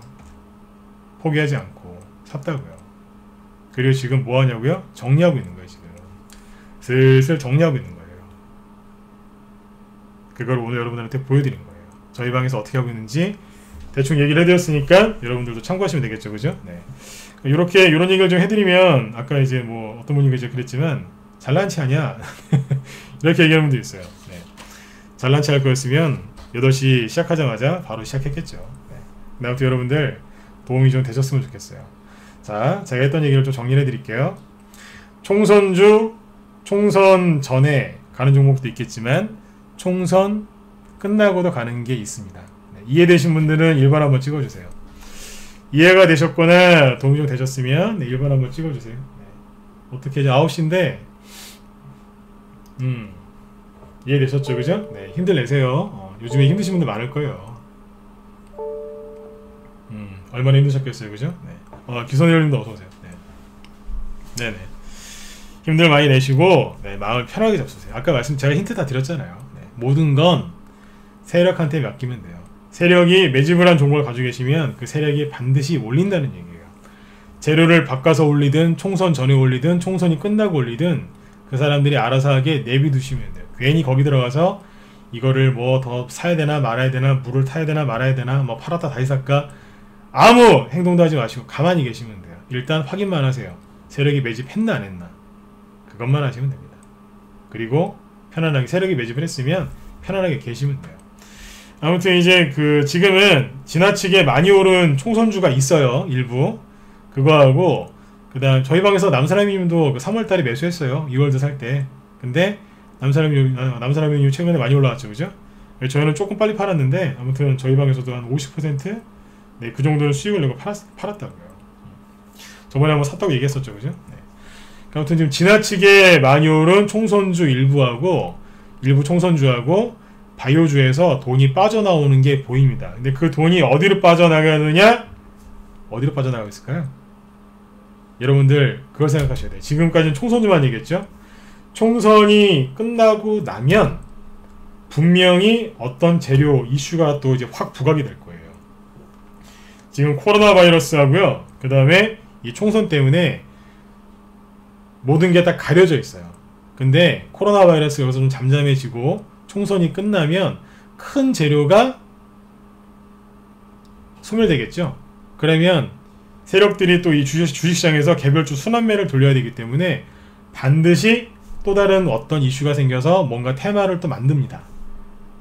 [SPEAKER 2] 포기하지 않고 샀다고요. 그리고 지금 뭐 하냐고요? 정리하고 있는 거예요. 지금 슬슬 정리하고 있는 거예요. 그걸 오늘 여러분들한테 보여드린 거예요. 저희 방에서 어떻게 하고 있는지 대충 얘기를 해드렸으니까 여러분들도 참고하시면 되겠죠, 그죠? 네. 이렇게 이런 얘기를 좀 해드리면 아까 이제 뭐 어떤 분이 이제 그랬지만 잘난 체 하냐 이렇게 얘기하는 분도 있어요. 네. 잘난 체 할 거였으면 8시 시작하자마자 바로 시작했겠죠. 네. 아무튼 여러분들 도움이 좀 되셨으면 좋겠어요. 자, 제가 했던 얘기를 좀 정리해 드릴게요. 총선주, 총선 전에 가는 종목도 있겠지만 총선 끝나고도 가는 게 있습니다. 네. 이해되신 분들은 1번 한번 찍어주세요. 이해가 되셨거나 도움이 좀 되셨으면 네, 1번 한번 찍어주세요. 네. 어떻게 이제 9시인데 이해되셨죠? 그죠? 네, 힘들 내세요. 요즘에 힘드신 분들 많을 거예요. 얼마나 힘드셨겠어요, 그죠? 네. 기선혜님도 어서오세요. 네. 네네. 힘들 많이 내시고, 네, 마음을 편하게 잡수세요. 아까 제가 힌트 다 드렸잖아요. 네. 모든 건 세력한테 맡기면 돼요. 세력이 매집을 한 종목을 가지고 계시면 그 세력이 반드시 올린다는 얘기예요. 재료를 바꿔서 올리든, 총선 전에 올리든, 총선이 끝나고 올리든, 그 사람들이 알아서 하게 내비두시면 돼요. 괜히 거기 들어가서 이거를 뭐 더 사야 되나 말아야 되나, 물을 타야 되나 말아야 되나, 뭐 팔았다 다시 살까, 아무 행동도 하지 마시고 가만히 계시면 돼요. 일단 확인만 하세요. 세력이 매집했나 안 했나, 그것만 하시면 됩니다. 그리고 편안하게 세력이 매집을 했으면 편안하게 계시면 돼요. 아무튼 이제 지금은 지나치게 많이 오른 총선주가 있어요. 일부. 그거하고 그 다음 저희 방에서 남사람님도 3월달에 매수했어요. 2월드 살 때. 근데 남사람님 최근에 많이 올라왔죠, 그죠? 저희는 조금 빨리 팔았는데 아무튼 저희 방에서도 한 50% 네, 그 정도는 수익을 내고 팔았다고요. 저번에 한번 샀다고 얘기했었죠, 그죠? 네. 아무튼 지금 지나치게 많이 오른 총선주 일부 총선주하고 바이오주에서 돈이 빠져나오는 게 보입니다. 근데 그 돈이 어디로 빠져나가느냐? 어디로 빠져나가고 있을까요? 여러분들 그걸 생각하셔야 돼요. 지금까지는 총선주만 얘기했죠. 총선이 끝나고 나면 분명히 어떤 재료 이슈가 또 이제 확 부각이 될 거예요. 지금 코로나 바이러스하고요, 그 다음에 이 총선 때문에 모든 게 다 가려져 있어요. 근데 코로나 바이러스 여기서 좀 잠잠해지고 총선이 끝나면 큰 재료가 소멸되겠죠. 그러면 세력들이 또 이 주식시장에서 개별주 순환매를 돌려야 되기 때문에 반드시 또 다른 어떤 이슈가 생겨서 뭔가 테마를 또 만듭니다.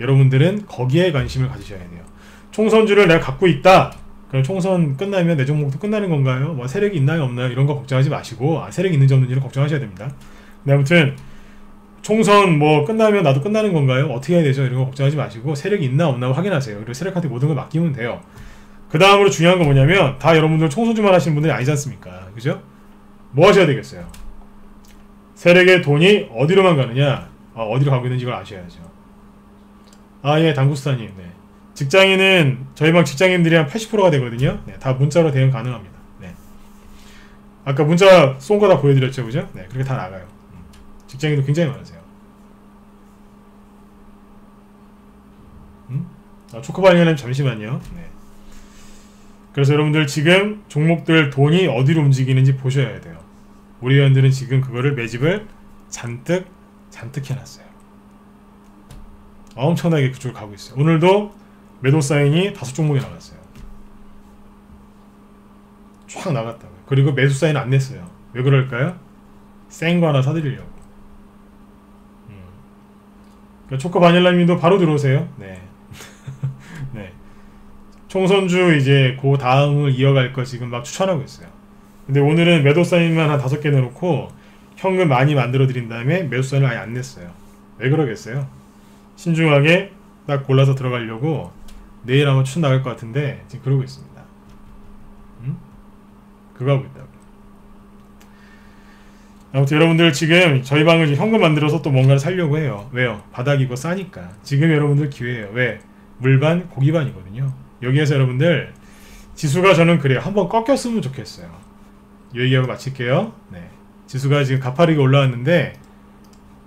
[SPEAKER 2] 여러분들은 거기에 관심을 가지셔야 돼요. 총선주를 내가 갖고 있다, 그럼 총선 끝나면 내 종목도 끝나는 건가요? 뭐 세력이 있나요 없나요? 이런 거 걱정하지 마시고, 세력이 있는지 없는지를 걱정하셔야 됩니다. 근데 아무튼 총선 뭐 끝나면 나도 끝나는 건가요? 어떻게 해야 되죠? 이런 거 걱정하지 마시고 세력이 있나 없나 확인하세요. 그리고 세력한테 모든 걸 맡기면 돼요. 그 다음으로 중요한 건 뭐냐면, 다 여러분들 총선주만 하시는 분들이 아니지 않습니까? 그죠? 뭐 하셔야 되겠어요? 세력의 돈이 어디로만 가느냐, 어디로 가고 있는지 이걸 아셔야죠. 예, 당구스타님. 네. 직장인은 저희 방 직장인들이 한 80%가 되거든요. 네, 다 문자로 대응 가능합니다. 네. 아까 문자 쏜 거 다 보여드렸죠, 그죠? 네, 그렇게 다 나가요. 직장인도 굉장히 많으세요. 초코바니아님 잠시만요. 네. 그래서 여러분들 지금 종목들 돈이 어디로 움직이는지 보셔야 돼요. 우리 회원들은 지금 그거를 매집을 잔뜩 해놨어요. 엄청나게 그쪽으로 가고 있어요. 오늘도 매도 사인이 5종목이 나갔어요. 쫙 나갔다고요. 그리고 매수 사인 안 냈어요. 왜 그럴까요? 센 거 하나 사드리려고. 그러니까 초코바닐라님도 바로 들어오세요. 네. 네. 총선주 이제 그 다음을 이어갈 거 지금 막 추천하고 있어요. 근데 오늘은 매도 사인만 한 5개 내놓고 현금 많이 만들어 드린 다음에 매수 사인을 아예 안 냈어요. 왜 그러겠어요? 신중하게 딱 골라서 들어가려고 내일 아마 추천 나갈 것 같은데 지금 그러고 있습니다. 그거 하고 있다고. 아무튼 여러분들 지금 저희 방을 현금 만들어서 또 뭔가를 살려고 해요. 왜요? 바닥이고 싸니까. 지금 여러분들 기회예요. 왜? 물반 고기반이거든요. 여기에서 여러분들 지수가 저는 그래요. 한번 꺾였으면 좋겠어요. 이 얘기하고 마칠게요. 네. 지수가 지금 가파르게 올라왔는데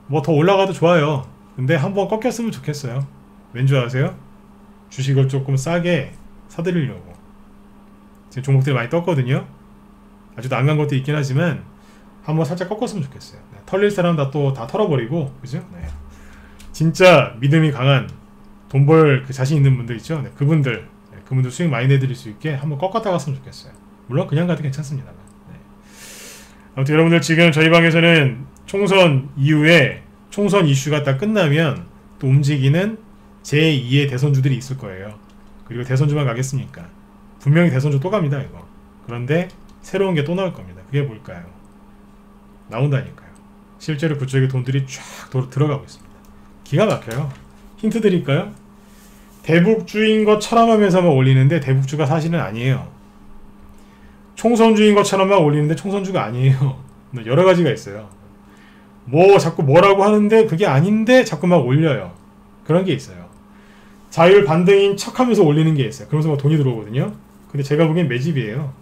[SPEAKER 2] 뭐 더 올라가도 좋아요. 근데 한번 꺾였으면 좋겠어요. 왠지 아세요? 주식을 조금 싸게 사드리려고. 지금 종목들이 많이 떴거든요. 아직도 안 간 것도 있긴 하지만 한번 살짝 꺾었으면 좋겠어요. 네. 털릴 사람 다 털어버리고, 그죠? 네. 진짜 믿음이 강한 돈 벌 그 자신 있는 분들 있죠? 네. 그분들 수익 많이 내드릴 수 있게 한번 꺾었다 갔으면 좋겠어요. 물론 그냥 가도 괜찮습니다. 네. 아무튼 여러분들 지금 저희 방에서는 총선 이후에 총선 이슈가 딱 끝나면 또 움직이는 제2의 대선주들이 있을 거예요. 그리고 대선주만 가겠습니까? 분명히 대선주 또 갑니다, 이거. 그런데 새로운 게 또 나올 겁니다. 그게 뭘까요? 나온다니까요. 실제로 그쪽에 돈들이 쫙 들어가고 있습니다. 기가 막혀요. 힌트 드릴까요? 대북주인 것처럼 하면서만 올리는데 대북주가 사실은 아니에요. 총선주인 것처럼만 올리는데 총선주가 아니에요. 여러 가지가 있어요. 뭐 자꾸 뭐라고 하는데 그게 아닌데 자꾸 막 올려요. 그런 게 있어요. 자율 반등인 척하면서 올리는 게 있어요. 그러면서 막 돈이 들어오거든요. 근데 제가 보기엔 매집이에요.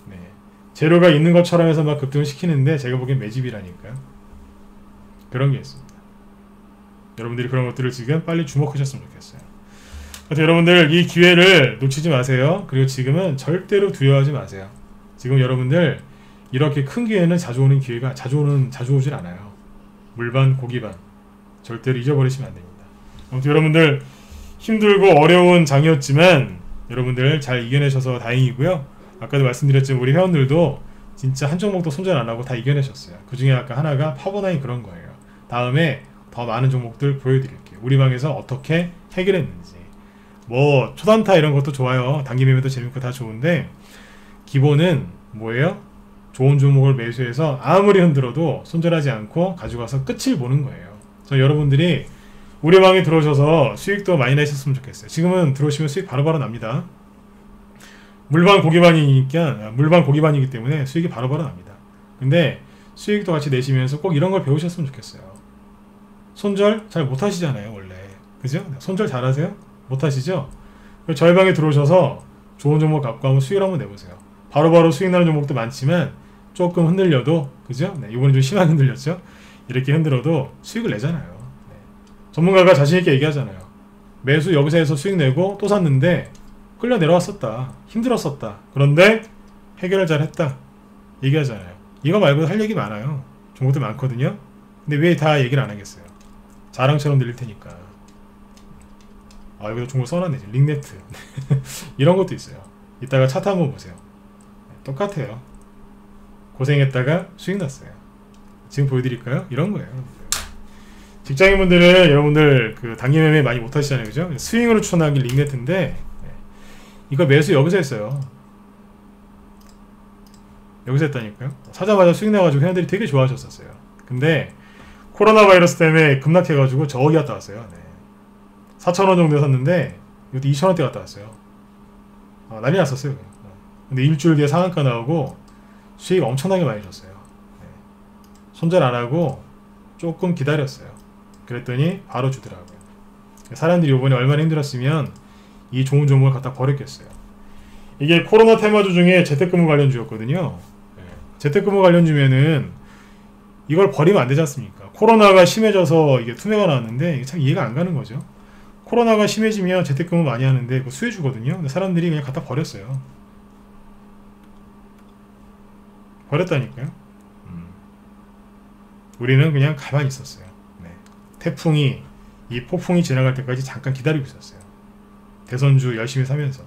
[SPEAKER 2] 네. 재료가 있는 것처럼 해서 막 급등을 시키는데 제가 보기엔 매집이라니까요. 그런 게 있습니다. 여러분들이 그런 것들을 지금 빨리 주목하셨으면 좋겠어요. 하여튼 여러분들 이 기회를 놓치지 마세요. 그리고 지금은 절대로 두려워하지 마세요. 지금 여러분들 이렇게 큰 기회는 자주 오는 기회가 자주 오질 않아요. 물반 고기반 절대로 잊어버리시면 안 됩니다. 아무튼 여러분들 힘들고 어려운 장이었지만 여러분들 잘 이겨내셔서 다행이고요. 아까도 말씀드렸지만 우리 회원들도 진짜 한 종목도 손절 안 하고 다 이겨내셨어요. 그 중에 아까 하나가 파버나인 그런 거예요. 다음에 더 많은 종목들 보여드릴게요. 우리 방에서 어떻게 해결했는지. 뭐 초단타 이런 것도 좋아요. 단기 매매도 재밌고 다 좋은데 기본은 뭐예요? 좋은 종목을 매수해서 아무리 흔들어도 손절하지 않고 가져가서 끝을 보는 거예요. 저 여러분들이 우리 방에 들어오셔서 수익도 많이 내셨으면 좋겠어요. 지금은 들어오시면 수익 바로바로 납니다. 물반 고기반이기 때문에 수익이 바로바로 납니다. 근데 수익도 같이 내시면서 꼭 이런 걸 배우셨으면 좋겠어요. 손절 잘 못하시잖아요 원래. 그죠? 손절 잘하세요? 못하시죠? 저희 방에 들어오셔서 좋은 종목 갖고 한번 수익을 한번 내보세요. 바로바로 수익 나는 종목도 많지만 조금 흔들려도, 그죠? 네, 이번에 좀 심하게 흔들렸죠? 이렇게 흔들어도 수익을 내잖아요. 네. 전문가가 자신있게 얘기하잖아요. 매수 여기서 해서 수익 내고 또 샀는데 끌려 내려왔었다. 힘들었었다. 그런데 해결을 잘 했다. 얘기하잖아요. 이거 말고도 할 얘기 많아요. 종목들 많거든요. 근데 왜 다 얘기를 안 하겠어요? 자랑처럼 들릴 테니까. 아, 여기도 종목 써놨네. 링네트. 이런 것도 있어요. 이따가 차트 한번 보세요. 똑같아요. 고생했다가 수익 났어요. 지금 보여드릴까요? 이런 거예요. 직장인분들은 여러분들 그 단기 매매 많이 못하시잖아요. 그죠? 스윙으로 추천하기 링네트인데 이거 매수 여기서 했어요. 여기서 했다니까요. 사자마자 수익 나가지고 회원들이 되게 좋아하셨었어요. 근데 코로나 바이러스 때문에 급락해가지고 저기 갔다 왔어요. 네. 4,000원 정도에 샀는데 이것도 2,000원대 갔다 왔어요. 난리 났었어요. 근데 일주일 뒤에 상한가 나오고 수익 엄청나게 많이 줬어요. 네. 손절 안 하고 조금 기다렸어요. 그랬더니 바로 주더라고요. 사람들이 이번에 얼마나 힘들었으면 이 좋은 종목을 갖다 버렸겠어요. 이게 코로나 테마주 중에 재택근무 관련주였거든요. 네. 재택근무 관련주면은 이걸 버리면 안 되지 않습니까? 코로나가 심해져서 이게 투매가 나왔는데 이게 참 이해가 안 가는 거죠. 코로나가 심해지면 재택근무 많이 하는데 그거 수혜주거든요. 근데 사람들이 그냥 갖다 버렸어요. 버렸다니까요. 우리는 그냥 가만히 있었어요. 네. 태풍이 이 폭풍이 지나갈 때까지 잠깐 기다리고 있었어요. 대선주 열심히 사면서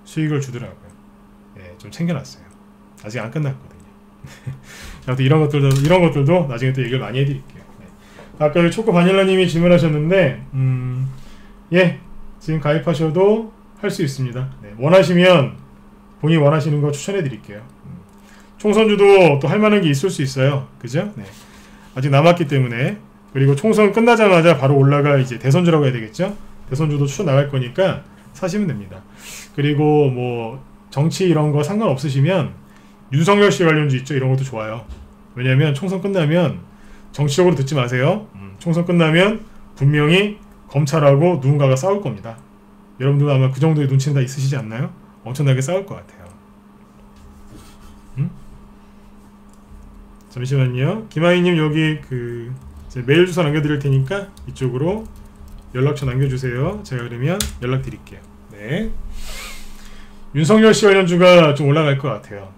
[SPEAKER 2] 수익을 주더라고요. 네, 좀 챙겨놨어요. 아직 안 끝났거든요. 아무튼 이런 것들도 나중에 또 얘기를 많이 해드릴게요. 네. 아까 초코 바닐라님이 질문하셨는데, 예, 지금 가입하셔도 할 수 있습니다. 네, 원하시면 본인이 원하시는 거 추천해드릴게요. 총선주도 또 할만한 게 있을 수 있어요. 그죠? 네. 아직 남았기 때문에. 그리고 총선 끝나자마자 바로 올라갈 이제 대선주라고 해야 되겠죠? 대선주도 추천 나갈 거니까 사시면 됩니다. 그리고 뭐 정치 이런 거 상관없으시면 윤석열 씨 관련주 있죠? 이런 것도 좋아요. 왜냐면 총선 끝나면 정치적으로 듣지 마세요. 총선 끝나면 분명히 검찰하고 누군가가 싸울 겁니다. 여러분들도 아마 그 정도의 눈치는 다 있으시지 않나요? 엄청나게 싸울 것 같아요. 잠시만요. 김하희님 여기 그 메일 주소 남겨드릴 테니까 이쪽으로 연락처 남겨주세요. 제가 그러면 연락드릴게요. 네. 윤석열 씨 관련주가 좀 올라갈 것 같아요.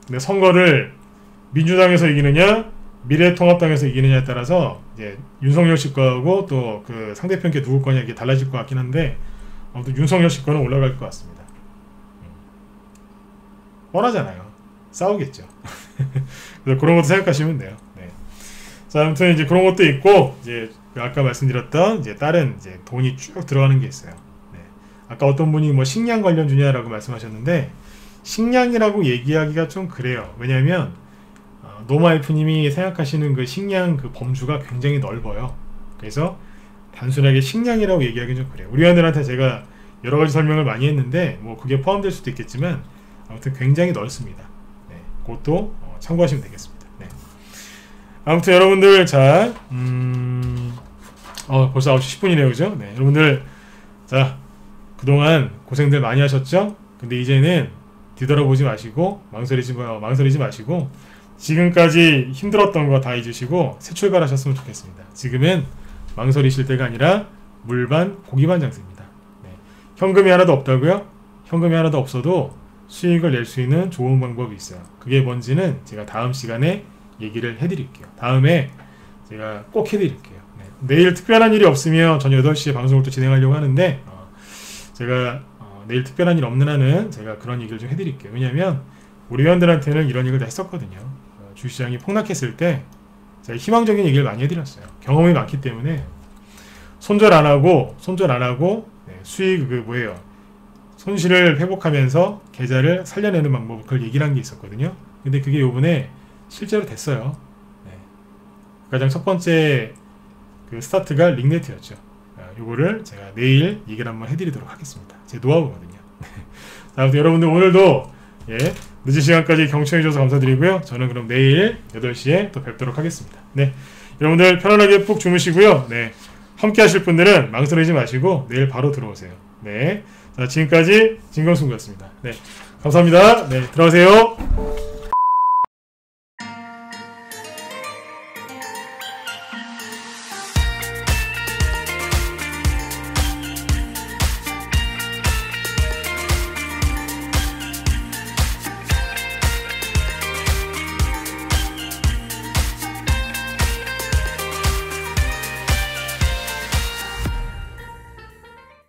[SPEAKER 2] 근데 선거를 민주당에서 이기느냐 미래통합당에서 이기느냐에 따라서 이제 윤석열 씨 거하고 또 그 상대편 게 누구 거냐 이게 달라질 것 같긴 한데 아무튼 윤석열 씨 거는 올라갈 것 같습니다. 뻔하잖아요. 싸우겠죠. 그래서 그런 것도 생각하시면 돼요. 네. 자, 아무튼 이제 그런 것도 있고 이제 아까 말씀드렸던 이제 다른 이제 돈이 쭉 들어가는 게 있어요. 네. 아까 어떤 분이 뭐 식량 관련주냐라고 말씀하셨는데 식량이라고 얘기하기가 좀 그래요. 왜냐하면 노마이프님이 생각하시는 그 식량 그 범주가 굉장히 넓어요. 그래서 단순하게 식량이라고 얘기하기는 좀 그래요. 우리 회원들한테 제가 여러 가지 설명을 많이 했는데 뭐 그게 포함될 수도 있겠지만 아무튼 굉장히 넓습니다. 네. 그것도 참고하시면 되겠습니다. 네. 아무튼 여러분들 자 벌써 9시 10분이네요. 그죠? 네, 여러분들 자 그동안 고생들 많이 하셨죠? 근데 이제는 뒤돌아보지 마시고 망설이지 마시고 지금까지 힘들었던 거 다 잊으시고 새 출발하셨으면 좋겠습니다. 지금은 망설이실 때가 아니라 물반 고기반 장세입니다. 네. 현금이 하나도 없다고요? 현금이 하나도 없어도 수익을 낼 수 있는 좋은 방법이 있어요. 그게 뭔지는 제가 다음 시간에 얘기를 해드릴게요. 다음에 제가 꼭 해드릴게요. 네. 내일 특별한 일이 없으면 저녁 8시에 방송을 또 진행하려고 하는데 제가 내일 특별한 일 없는 한은 제가 그런 얘기를 좀 해드릴게요. 왜냐하면 우리 회원들한테는 이런 얘기를 다 했었거든요. 주시장이 폭락했을 때 제가 희망적인 얘기를 많이 해드렸어요. 경험이 많기 때문에 손절 안 하고 네, 수익 손실을 회복하면서 계좌를 살려내는 방법, 그걸 얘기를 한 게 있었거든요. 근데 그게 요번에 실제로 됐어요. 네. 가장 첫 번째 그 스타트가 링네트였죠. 요거를 제가 내일 얘기를 한번 해드리도록 하겠습니다. 제 노하우거든요. 아무튼 여러분들 오늘도 늦은 시간까지 경청해주셔서 감사드리고요. 저는 그럼 내일 8시에 또 뵙도록 하겠습니다. 네, 여러분들 편안하게 푹 주무시고요. 네, 함께 하실 분들은 망설이지 마시고 내일 바로 들어오세요. 네, 자, 지금까지 진검승부였습니다. 네, 감사합니다. 네, 들어가세요.